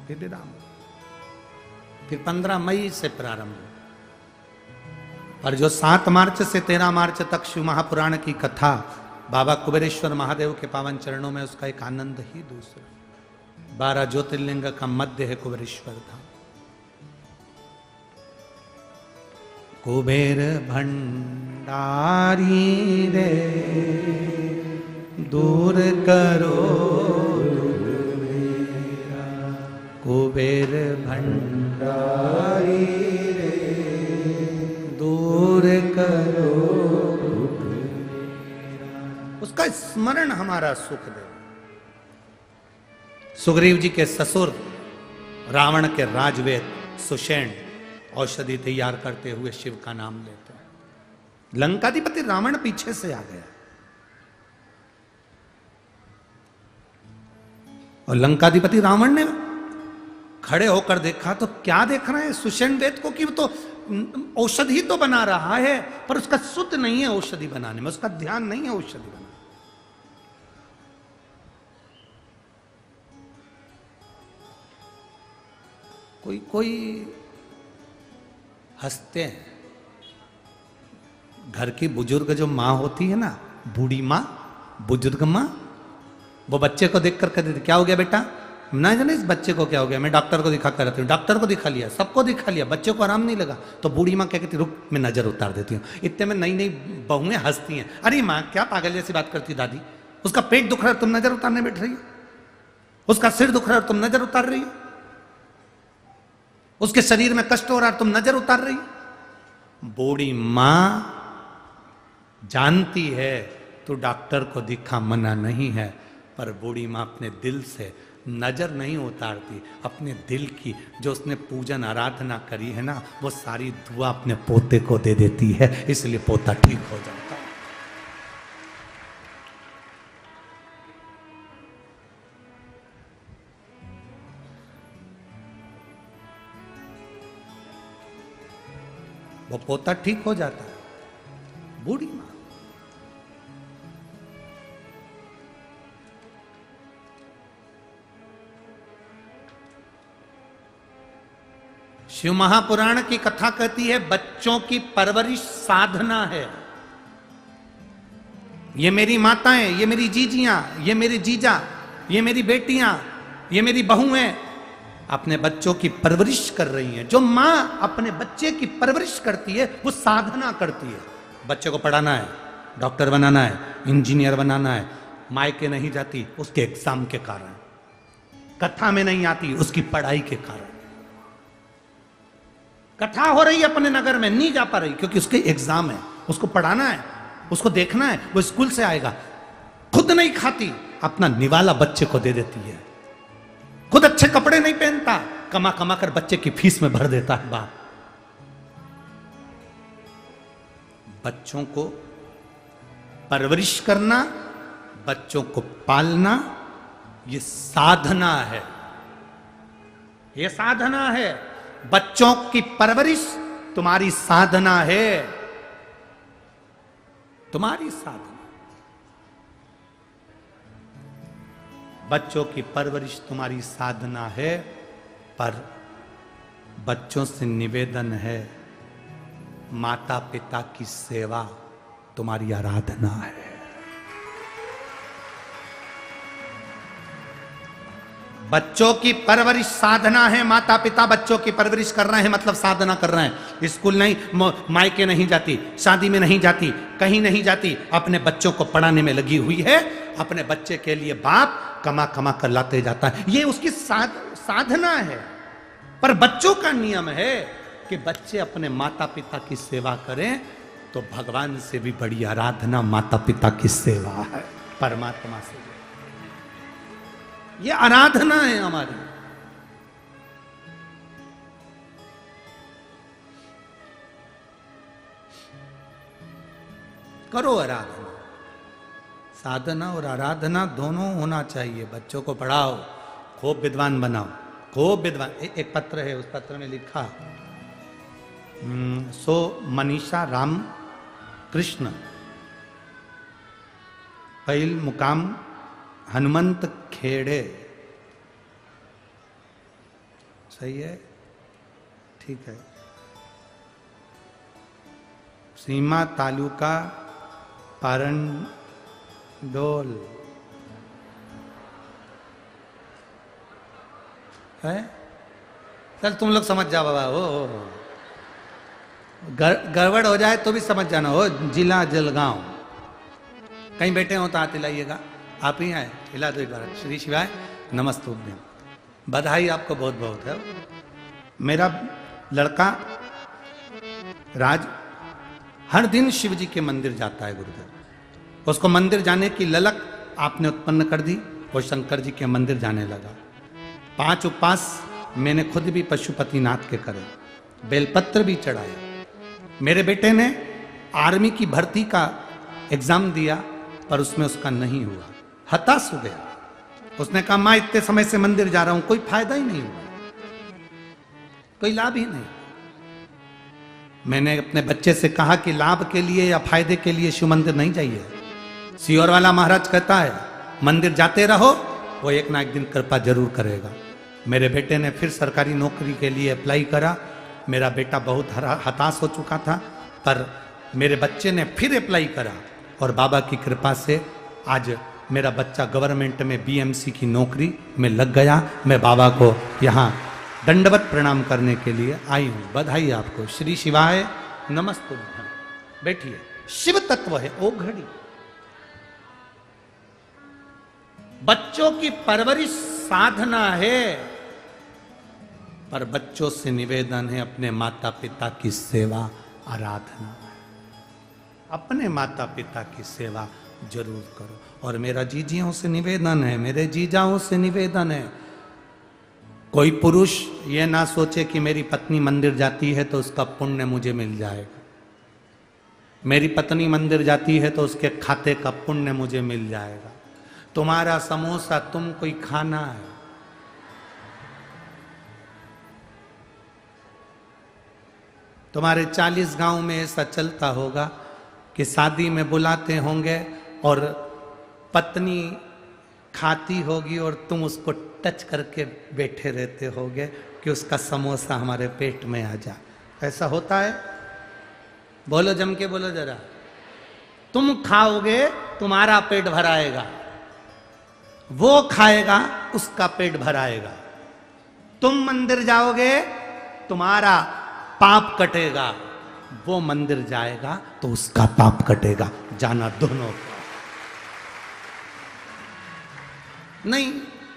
फिर विराम। फिर 15 मई से प्रारंभ। और जो 7 मार्च से 13 मार्च तक शिव महापुराण की कथा बाबा कुबेरेश्वर महादेव के पावन चरणों में, उसका एक आनंद ही दूसरा। 12 ज्योतिर्लिंग का मध्य है कुबेरेश्वर धाम। कुबेर भंडारी रे दूर करो मेरा, कुबेर भंडारी रे दूर करो। उसका स्मरण हमारा सुख दे। सुग्रीव जी के ससुर रावण के राजवेद सुषेण औषधि तैयार करते हुए शिव का नाम लेते हैं। लंकाधिपति रावण पीछे से आ गया, और लंकाधिपति रावण ने खड़े होकर देखा तो क्या देख रहे हैं सुषेण वेद को, कि वो तो औषधि तो बना रहा है, पर उसका शुद्ध नहीं है औषधि बनाने में, उसका ध्यान नहीं है औषधि बनाने। कोई कोई हंसते हैं। घर की बुजुर्ग जो माँ होती है ना, बूढ़ी माँ, बुजुर्ग माँ, वो बच्चे को देखकर कहती थी, क्या हो गया बेटा? ना जाने इस बच्चे को क्या हो गया, मैं डॉक्टर को दिखा कर रहती हूँ। डॉक्टर को दिखा लिया, सबको दिखा लिया, बच्चे को आराम नहीं लगा, तो बूढ़ी माँ क्या कहती, रुक मैं नजर उतार देती हूँ। इतने में नई नई बहुएं हंसती हैं, अरे माँ क्या पागल जैसी बात करती दादी, उसका पेट दुख रहा है तुम नजर उतारने बैठ रही हो, उसका सिर दुख रहा है तुम नजर उतार रही हो, उसके शरीर में कष्ट हो रहा है तुम नजर उतार रही हो। बूढ़ी मां जानती है तो डॉक्टर को दिखा मना नहीं है, पर बूढ़ी मां अपने दिल से नजर नहीं उतारती। अपने दिल की जो उसने पूजन आराधना करी है ना, वो सारी दुआ अपने पोते को दे देती है, इसलिए पोता ठीक हो जाता है। वो पोता ठीक हो जाता है। बूढ़ी मां शिव महापुराण की कथा कहती है बच्चों की परवरिश साधना है। ये मेरी माताएं, ये मेरी जीजियां, ये मेरे जीजा, ये मेरी बेटियां, ये मेरी बहुएं अपने बच्चों की परवरिश कर रही हैं। जो मां अपने बच्चे की परवरिश करती है वो साधना करती है। बच्चे को पढ़ाना है, डॉक्टर बनाना है, इंजीनियर बनाना है, मायके नहीं जाती उसके एग्जाम के कारण, कथा में नहीं आती उसकी पढ़ाई के कारण। कथा हो रही है अपने नगर में, नहीं जा पा रही क्योंकि उसके एग्जाम है, उसको पढ़ाना है, उसको देखना है, वो स्कूल से आएगा। खुद नहीं खाती, अपना निवाला बच्चे को दे देती है। खुद अच्छे कपड़े नहीं पहनता, कमा कमा कर बच्चे की फीस में भर देता है बाप। बच्चों को परवरिश करना, बच्चों को पालना, ये साधना है, ये साधना है। बच्चों की परवरिश तुम्हारी साधना है, तुम्हारी साधना। बच्चों की परवरिश तुम्हारी साधना है, पर बच्चों से निवेदन है, माता पिता की सेवा तुम्हारी आराधना है। बच्चों की परवरिश साधना है, माता पिता बच्चों की परवरिश कर रहे हैं मतलब साधना कर रहे हैं। स्कूल नहीं, मायके नहीं जाती, शादी में नहीं जाती, कहीं नहीं जाती, अपने बच्चों को पढ़ाने में लगी हुई है। अपने बच्चे के लिए बाप कमा कमा कर लाते जाता है, ये उसकी साधना है। पर बच्चों का नियम है कि बच्चे अपने माता पिता की सेवा करें, तो भगवान से भी बड़ी आराधना माता पिता की सेवा है, परमात्मा से। ये आराधना है हमारी। करो आराधना। साधना और आराधना दोनों होना चाहिए। बच्चों को पढ़ाओ, खूब विद्वान बनाओ, खूब विद्वान। एक पत्र है, उस पत्र में लिखा, सो मनीषा राम कृष्ण पहल मुकाम हनुमंत खेड़े। सही है, ठीक है। सीमा तालुका पारंडोल है। चल तुम लोग समझ जाओ बाबा। हो गड़बड़ हो जाए तो भी समझ जाना। हो जिला जलगांव। कहीं बैठे हो तो हाथ हिलाइएगा। आप ही आए, हिला दो एक बार। श्री शिवाय नमस्तुभ्यम। बधाई आपको बहुत बहुत है। मेरा लड़का राज हर दिन शिव जी के मंदिर जाता है गुरुदेव। उसको मंदिर जाने की ललक आपने उत्पन्न कर दी, वो शंकर जी के मंदिर जाने लगा। 5 उपवास मैंने खुद भी पशुपतिनाथ के करे, बेलपत्र भी चढ़ाया। मेरे बेटे ने आर्मी की भर्ती का एग्जाम दिया, पर उसमें उसका नहीं हुआ। हताश हो गया। उसने कहा मां इतने समय से मंदिर जा रहा हूं, कोई फायदा ही नहीं हुआ, कोई लाभ ही नहीं। मैंने अपने बच्चे से कहा कि लाभ के लिए या फायदे के लिए शिव मंदिर नहीं जाइए। सियोर वाला महाराज कहता है मंदिर जाते रहो, वो एक ना एक दिन कृपा जरूर करेगा। मेरे बेटे ने फिर सरकारी नौकरी के लिए अप्लाई करा। मेरा बेटा बहुत हताश हो चुका था, पर मेरे बच्चे ने फिर अप्लाई करा और बाबा की कृपा से आज मेरा बच्चा गवर्नमेंट में बीएमसी की नौकरी में लग गया। मैं बाबा को यहाँ दंडवत प्रणाम करने के लिए आई हूँ। बधाई आपको। श्री शिवाय नमस्तुभ्यम। बैठिए। शिव तत्व है ओ घड़ी। बच्चों की परवरिश साधना है, पर बच्चों से निवेदन है अपने माता पिता की सेवा आराधना है। अपने माता पिता की सेवा जरूर करो। और मेरा जीजियों से निवेदन है, मेरे जीजाओं से निवेदन है, कोई पुरुष ये ना सोचे कि मेरी पत्नी मंदिर जाती है तो उसका पुण्य मुझे मिल जाएगा, मेरी पत्नी मंदिर जाती है तो उसके खाते का पुण्य मुझे मिल जाएगा। तुम्हारा समोसा तुमको ही खाना है। तुम्हारे 40 गांव में ऐसा चलता होगा कि शादी में बुलाते होंगे और पत्नी खाती होगी और तुम उसको टच करके बैठे रहते होगे कि उसका समोसा हमारे पेट में आ जाए। ऐसा होता है? बोलो, जम के बोलो जरा। तुम खाओगे तुम्हारा पेट भराएगा, वो खाएगा उसका पेट भराएगा। तुम मंदिर जाओगे तुम्हारा पाप कटेगा, वो मंदिर जाएगा तो उसका पाप कटेगा। जाना दोनों का। नहीं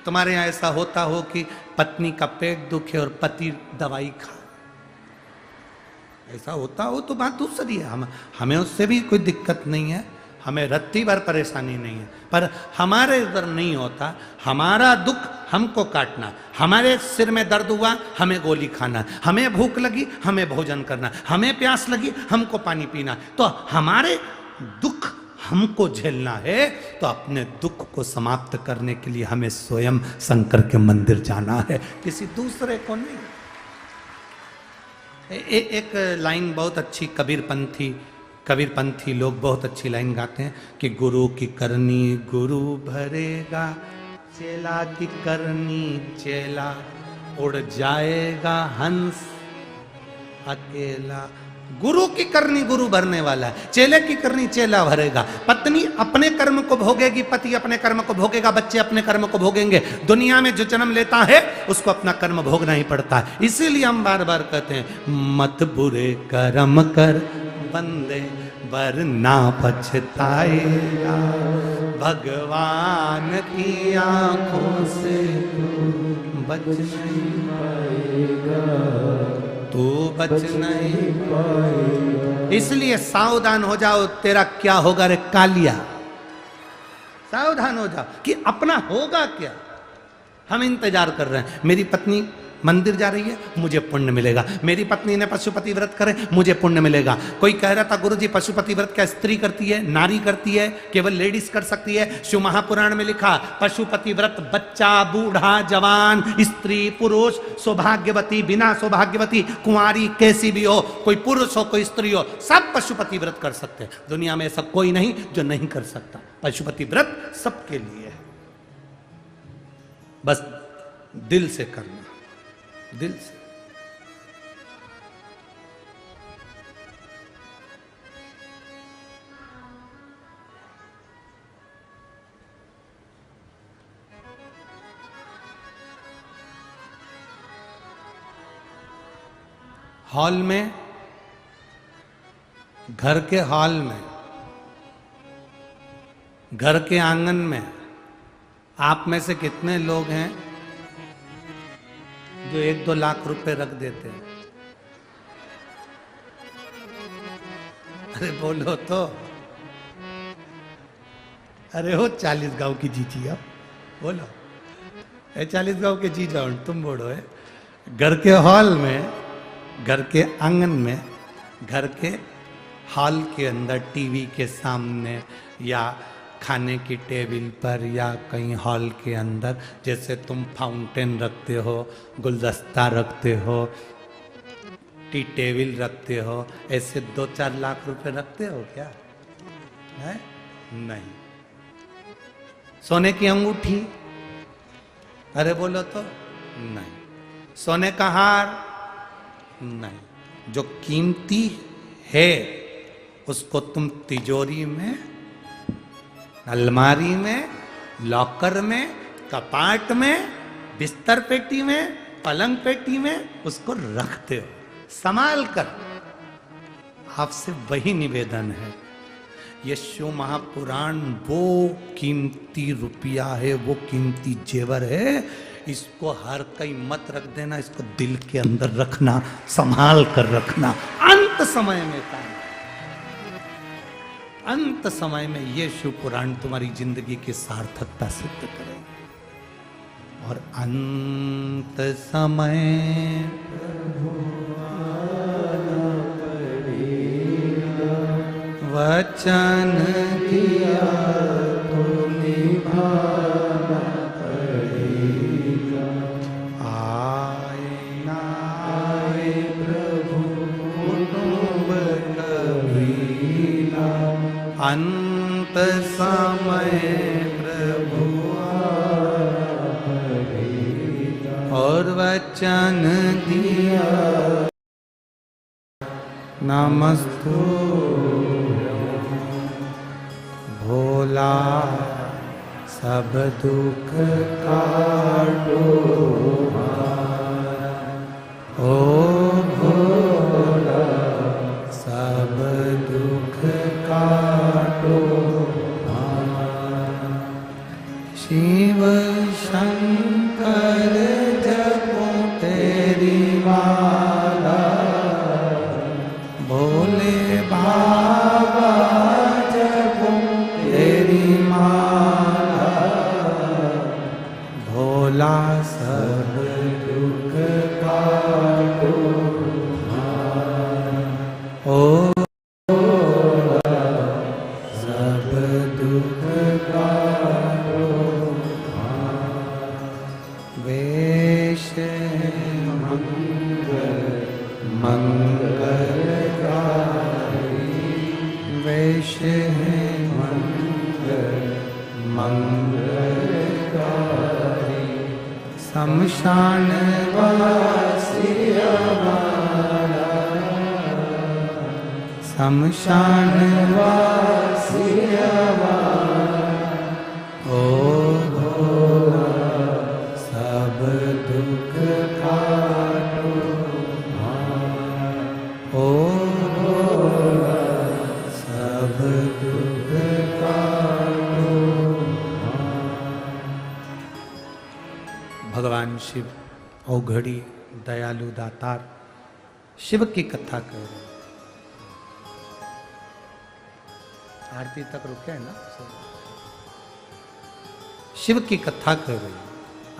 तुम्हारे यहां ऐसा होता हो कि पत्नी का पेट दुखे और पति दवाई खाए, ऐसा होता हो तो बात दूसरी है। हमें उससे भी कोई दिक्कत नहीं है, हमें रत्ती भर परेशानी नहीं है, पर हमारे इधर नहीं होता। हमारा दुख हमको काटना, हमारे सिर में दर्द हुआ हमें गोली खाना, हमें भूख लगी हमें भोजन करना, हमें प्यास लगी हमको पानी पीना। तो हमारे दुख हमको झेलना है, तो अपने दुख को समाप्त करने के लिए हमें स्वयं शंकर के मंदिर जाना है, किसी दूसरे को नहीं। एक लाइन बहुत अच्छी कबीरपंथी लोग बहुत अच्छी लाइन गाते हैं कि गुरु की करनी गुरु भरेगा, चेला की करनी चेला, उड़ जाएगा हंस अकेला। गुरु की करनी गुरु भरने वाला है, चेले की करनी चेला भरेगा। पत्नी अपने कर्म को भोगेगी, पति अपने कर्म को भोगेगा, बच्चे अपने कर्म को भोगेंगे। दुनिया में जो जन्म लेता है उसको अपना कर्म भोगना ही पड़ता है। इसीलिए हम बार बार कहते हैं मत बुरे कर्म कर बंदे, वरना पछताएगा। भगवान की आंखों से बच नहीं पाएगा, तू बच नहीं पाएगा। इसलिए सावधान हो जाओ, तेरा क्या होगा रे कालिया। सावधान हो जाओ कि अपना होगा क्या। हम इंतजार कर रहे हैं, मेरी पत्नी मंदिर जा रही है, मुझे पुण्य मिलेगा। मेरी पत्नी ने पशुपति व्रत करे, मुझे पुण्य मिलेगा। कोई कह रहा था गुरुजी पशुपति व्रत क्या स्त्री करती है, नारी करती है, केवल लेडीज कर सकती है? शिव महापुराण में लिखा पशुपति व्रत बच्चा, बूढ़ा, जवान, स्त्री, पुरुष, सौभाग्यवती, बिना सौभाग्यवती, कुंवारी, कैसी भी हो, कोई पुरुष हो कोई स्त्री हो, सब पशुपति व्रत कर सकते हैं। दुनिया में ऐसा कोई नहीं जो नहीं कर सकता। पशुपति व्रत सबके लिए है, बस दिल से करना, दिल से। हॉल में, घर के हॉल में, घर के आंगन में आप में से कितने लोग हैं जो 1-2 लाख रुपए रख देते हैं? अरे बोलो तो। अरे हो 40 गांव की जीजी, अब बोलो। 40 गांव के जीजा तुम बोलो है। घर के हॉल में, घर के आंगन में, घर के हॉल के अंदर, टीवी के सामने, या खाने की टेबल पर, या कहीं हॉल के अंदर, जैसे तुम फाउंटेन रखते हो, गुलदस्ता रखते हो, टी टेबल रखते हो, ऐसे 2-4 लाख रुपए रखते हो क्या? है? नहीं। सोने की अंगूठी, अरे बोलो तो। नहीं। सोने का हार, नहीं। जो कीमती है उसको तुम तिजोरी में, अलमारी में, लॉकर में, कपाट में, बिस्तर पेटी में, पलंग पेटी में उसको रखते हो संभाल कर। आपसे वही निवेदन है, ये शिव महापुराण वो कीमती रुपया है, वो कीमती जेवर है, इसको हर कहीं मत रख देना, इसको दिल के अंदर रखना, संभाल कर रखना। अंत समय में काम, अंत समय में ये शिव पुराण तुम्हारी जिंदगी की सार्थकता सिद्ध करेगा। और अंत समय वचन दिया तो निभाना पड़ेगा। आए ना आए प्रभु कुटुंब कभी ना, अंत समय प्रभु आना पड़ेगा। और वचन दिया नमस्तु भोला, सब दुख काटो ओ भोला, सब दुख काटो। शिव शंकर जपो तेरी माला, भोले बाबा जपो तेरी माला, भोला सब दुख काटो ओ भोला, सब दुख काटो। वेश मंगलकारी, वेश मंगलकारी। शमशान वासी हमारा, शमशान वासी हमारा, ओ भोला सब दुख काटो भार, ओ भोला सब दुख काटो भार। भगवान शिव औघड़ी दयालु दातार शिव की कथा कर रहे हैं। आरती तक रुके हैं ना? शिव की कथा कर रही है।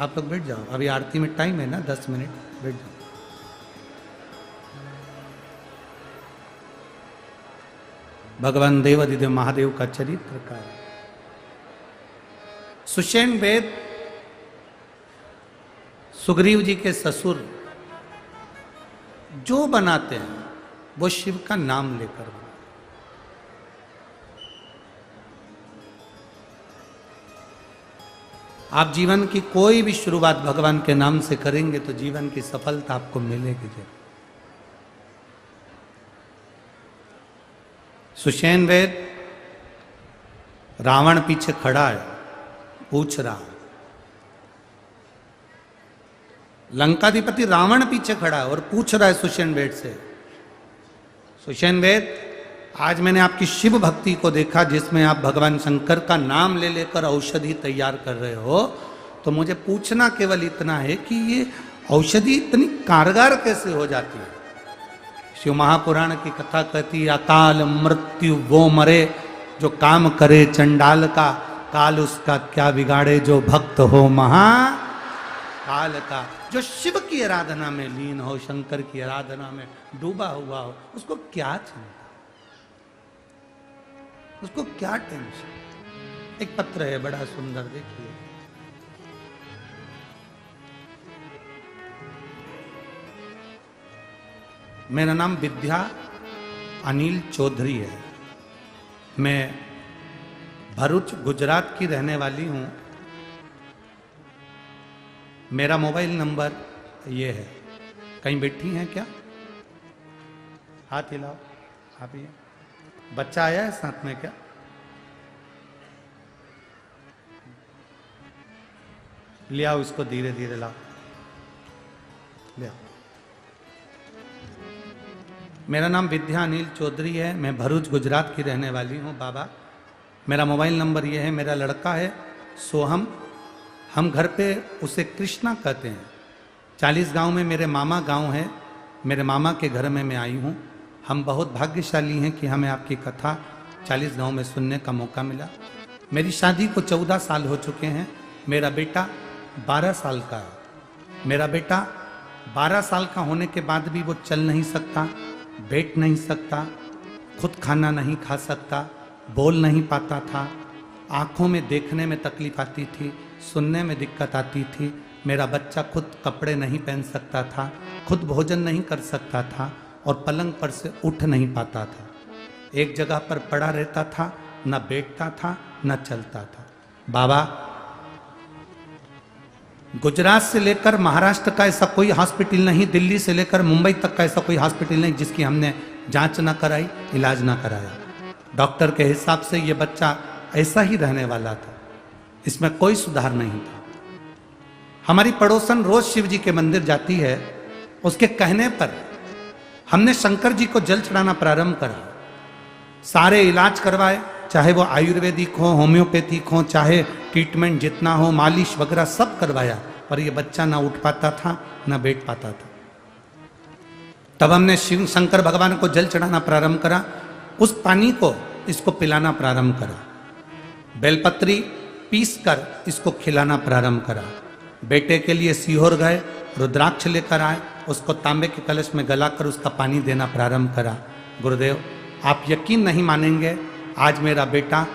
आप लोग बैठ जाओ, अभी आरती में टाइम है ना, 10 मिनट, बैठ जाओ। भगवान देवादिदेव महादेव का चरित्र का सुषेण वेद सुग्रीव जी के ससुर जो बनाते हैं वो शिव का नाम लेकर बनाते। आप जीवन की कोई भी शुरुआत भगवान के नाम से करेंगे तो जीवन की सफलता आपको मिलेगी जरूर। सुषेण वेद रावण पीछे खड़ा है, पूछ रहा है। लंकाधिपति रावण पीछे खड़ा है और पूछ रहा है सुषेण वेद से, सुषेण वेद आज मैंने आपकी शिव भक्ति को देखा जिसमें आप भगवान शंकर का नाम ले लेकर औषधि तैयार कर रहे हो, तो मुझे पूछना केवल इतना है कि ये औषधि इतनी कारगर कैसे हो जाती है? शिव महापुराण की कथा कहती है, अकाल मृत्यु वो मरे जो काम करे चंडाल का, काल उसका क्या बिगाड़े जो भक्त हो महाकाल का। जो शिव की आराधना में लीन हो, शंकर की आराधना में डूबा हुआ हो, उसको क्या चिंता, उसको क्या टेंशन। एक पत्र है बड़ा सुंदर, देखिए। मेरा नाम विद्या अनिल चौधरी है। मैं भरूच गुजरात की रहने वाली हूं। मेरा मोबाइल नंबर ये है। कहीं बैठी हैं क्या? हाथ हिलाओ। आप ये बच्चा आया है साथ में क्या? ले आओ इसको, धीरे धीरे लाओ, ले आओ। मेरा नाम विद्या अनिल चौधरी है। मैं भरूच गुजरात की रहने वाली हूँ बाबा। मेरा मोबाइल नंबर ये है। मेरा लड़का है सोहम, हम घर पे उसे कृष्णा कहते हैं। 40 गांव में मेरे मामा गांव है, मेरे मामा के घर में मैं आई हूँ। हम बहुत भाग्यशाली हैं कि हमें आपकी कथा 40 गांव में सुनने का मौका मिला। मेरी शादी को 14 साल हो चुके हैं। मेरा बेटा 12 साल का है। मेरा बेटा 12 साल का होने के बाद भी वो चल नहीं सकता, बैठ नहीं सकता, खुद खाना नहीं खा सकता, बोल नहीं पाता था। आँखों में देखने में तकलीफ आती थी, सुनने में दिक्कत आती थी। मेरा बच्चा खुद कपड़े नहीं पहन सकता था, खुद भोजन नहीं कर सकता था और पलंग पर से उठ नहीं पाता था। एक जगह पर पड़ा रहता था, न बैठता था न चलता था। बाबा, गुजरात से लेकर महाराष्ट्र का ऐसा कोई हॉस्पिटल नहीं, दिल्ली से लेकर मुंबई तक का ऐसा कोई हॉस्पिटल नहीं जिसकी हमने जांच ना कराई, इलाज ना कराया। डॉक्टर के हिसाब से ये बच्चा ऐसा ही रहने वाला था, इसमें कोई सुधार नहीं था। हमारी पड़ोसन रोज शिव जी के मंदिर जाती है। उसके कहने पर हमने शंकर जी को जल चढ़ाना प्रारंभ करा। सारे इलाज करवाए, चाहे वो आयुर्वेदिक हो, होम्योपैथिक हो, चाहे ट्रीटमेंट जितना हो, मालिश वगैरह सब करवाया, पर ये बच्चा ना उठ पाता था ना बैठ पाता था। तब हमने शिव शंकर भगवान को जल चढ़ाना प्रारंभ करा। उस पानी को इसको पिलाना प्रारंभ करा, बेलपत्री पीस कर इसको खिलाना प्रारंभ करा। बेटे के लिए सीहोर गए, रुद्राक्ष लेकर आए, उसको तांबे के कलश में गलाकर उसका पानी देना प्रारंभ करा। गुरुदेव, आप यकीन नहीं मानेंगे, आज मेरा बेटा,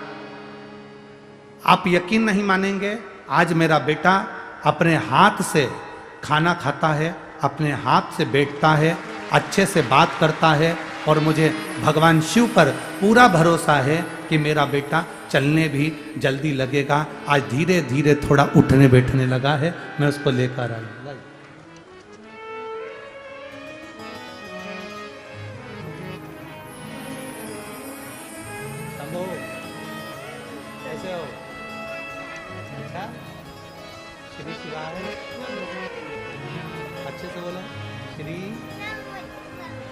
आप यकीन नहीं मानेंगे, आज मेरा बेटा अपने हाथ से खाना खाता है, अपने हाथ से बैठता है, अच्छे से बात करता है और मुझे भगवान शिव पर पूरा भरोसा है कि मेरा बेटा चलने भी जल्दी लगेगा। आज धीरे धीरे थोड़ा उठने बैठने लगा है, मैं उसको लेकर आया। कैसे हो? अच्छा, श्री शिवाय, अच्छे से बोला। श्री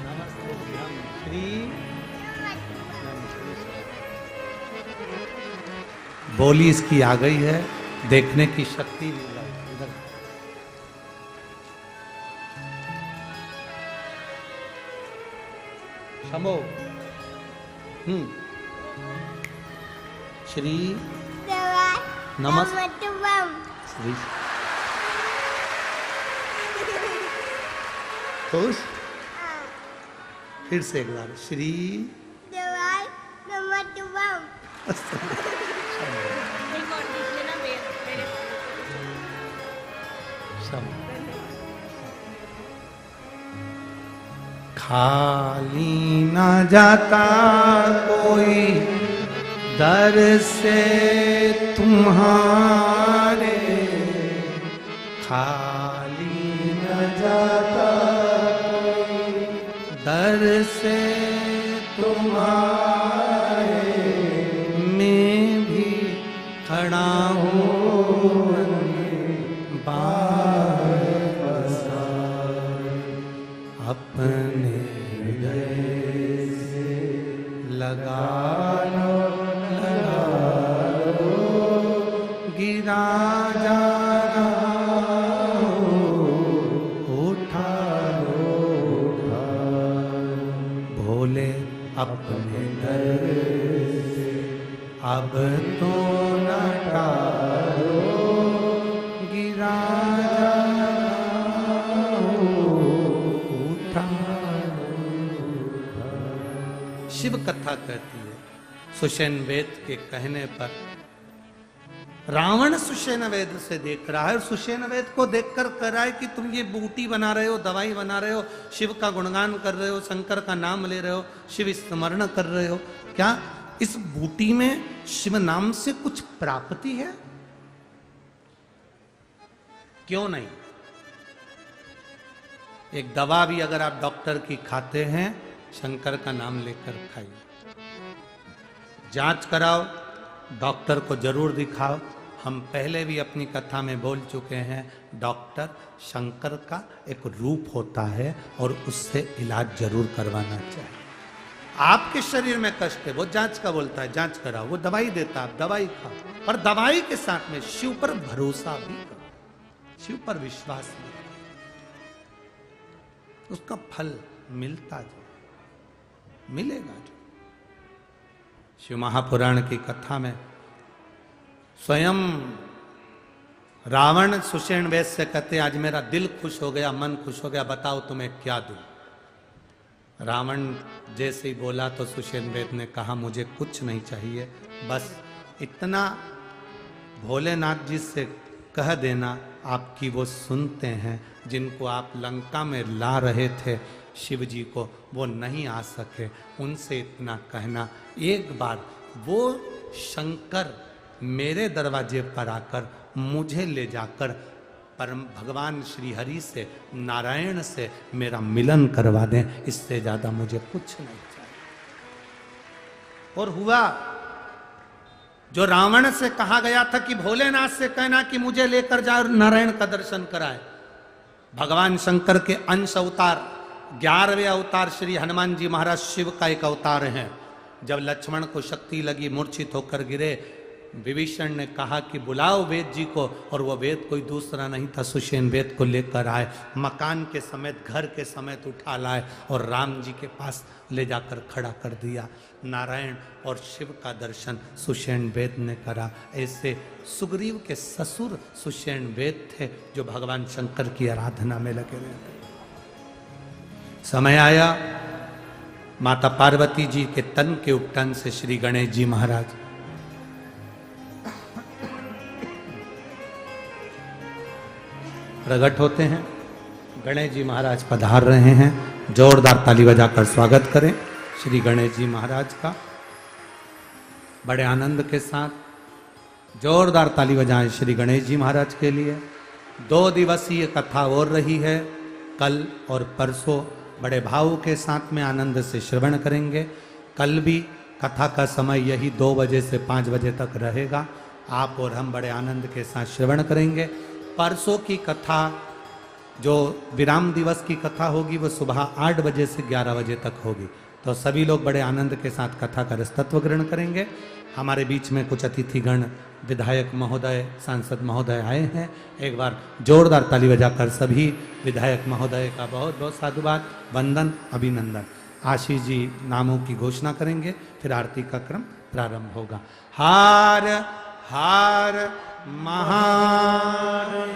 नमस्ते, श्री बोली इसकी आ गई है, देखने की शक्ति भी इधर। शंभो। श्री नमस्ते, श्री खुश। फिर से एक बार श्री खाली न जाता कोई दर से तुम्हारे, खाली न जाता कोई दर से तुम्हारे, मैं भी खड़ा हूँ अपने हृदय से लगा लो, गिरा जा रहा उठा लो, भोले अपने दर से अब तो न टालो, गिरा शिव कथा कहती है। सुषेण वेद के कहने पर रावण सुषेण वेद से देख रहा है और सुषेण वेद को देखकर कह रहा है कि तुम ये बूटी बना रहे हो, दवाई बना रहे हो, शिव का गुणगान कर रहे हो, शंकर का नाम ले रहे हो, शिव स्मरण कर रहे हो, क्या इस बूटी में शिव नाम से कुछ प्राप्ति है? क्यों नहीं? एक दवा भी अगर आप डॉक्टर की खाते हैं, शंकर का नाम लेकर खाइए। जांच कराओ, डॉक्टर को जरूर दिखाओ। हम पहले भी अपनी कथा में बोल चुके हैं, डॉक्टर शंकर का एक रूप होता है और उससे इलाज जरूर करवाना चाहिए। आपके शरीर में कष्ट है, वो जांच का बोलता है, जांच कराओ, वो दवाई देता है, आप दवाई खाओ, पर दवाई के साथ में शिव पर भरोसा भी करो, शिव पर विश्वास भी करो, उसका फल मिलता जो मिलेगा। जो शिव महापुराण की कथा में स्वयं रावण सुषेण वेद से कहते, आज मेरा दिल खुश हो गया, मन खुश हो गया, बताओ तुम्हें क्या दूं। रावण जैसे ही बोला तो सुषेण वेद ने कहा, मुझे कुछ नहीं चाहिए, बस इतना भोलेनाथ जी से कह देना आपकी वो सुनते हैं, जिनको आप लंका में ला रहे थे शिव जी को, वो नहीं आ सके, उनसे इतना कहना, एक बार वो शंकर मेरे दरवाजे पर आकर मुझे ले जाकर परम भगवान श्री हरि से, नारायण से मेरा मिलन करवा दें, इससे ज्यादा मुझे कुछ नहीं चाहिए। और हुआ जो रावण से कहा गया था कि भोलेनाथ से कहना कि मुझे लेकर जाओ, नारायण का दर्शन कराए। भगवान शंकर के अंश अवतार 11वें अवतार श्री हनुमान जी महाराज शिव का एक अवतार हैं। जब लक्ष्मण को शक्ति लगी, मूर्छित होकर गिरे, विभीषण ने कहा कि बुलाओ वेद जी को, और वो वेद कोई दूसरा नहीं था, सुषेण वेद को लेकर आए, मकान के समेत, घर के समेत उठा लाए और राम जी के पास ले जाकर खड़ा कर दिया। नारायण और शिव का दर्शन सुषेण वेद ने करा। ऐसे सुग्रीव के ससुर सुषेण वेद थे, जो भगवान शंकर की आराधना में लगे रहते। समय आया, माता पार्वती जी के तन के उपटन से श्री गणेश जी महाराज प्रकट होते हैं। गणेश जी महाराज पधार रहे हैं, जोरदार ताली बजाकर स्वागत करें श्री गणेश जी महाराज का। बड़े आनंद के साथ जोरदार ताली बजाएं श्री गणेश जी महाराज के लिए। 2 दिवसीय कथा और रही है, कल और परसों बड़े भाव के साथ में आनंद से श्रवण करेंगे। कल भी कथा का समय यही 2 बजे से 5 बजे तक रहेगा। आप और हम बड़े आनंद के साथ श्रवण करेंगे। परसों की कथा जो विराम दिवस की कथा होगी वो सुबह 8 बजे से 11 बजे तक होगी। तो सभी लोग बड़े आनंद के साथ कथा का रसतत्व ग्रहण करेंगे। हमारे बीच में कुछ अतिथिगण, विधायक महोदय, सांसद महोदय आए हैं। एक बार जोरदार ताली बजाकर सभी विधायक महोदय का बहुत बहुत साधुवाद, वंदन, अभिनंदन। आशीष जी नामों की घोषणा करेंगे, फिर आरती का क्रम प्रारंभ होगा। हार हार महादेव।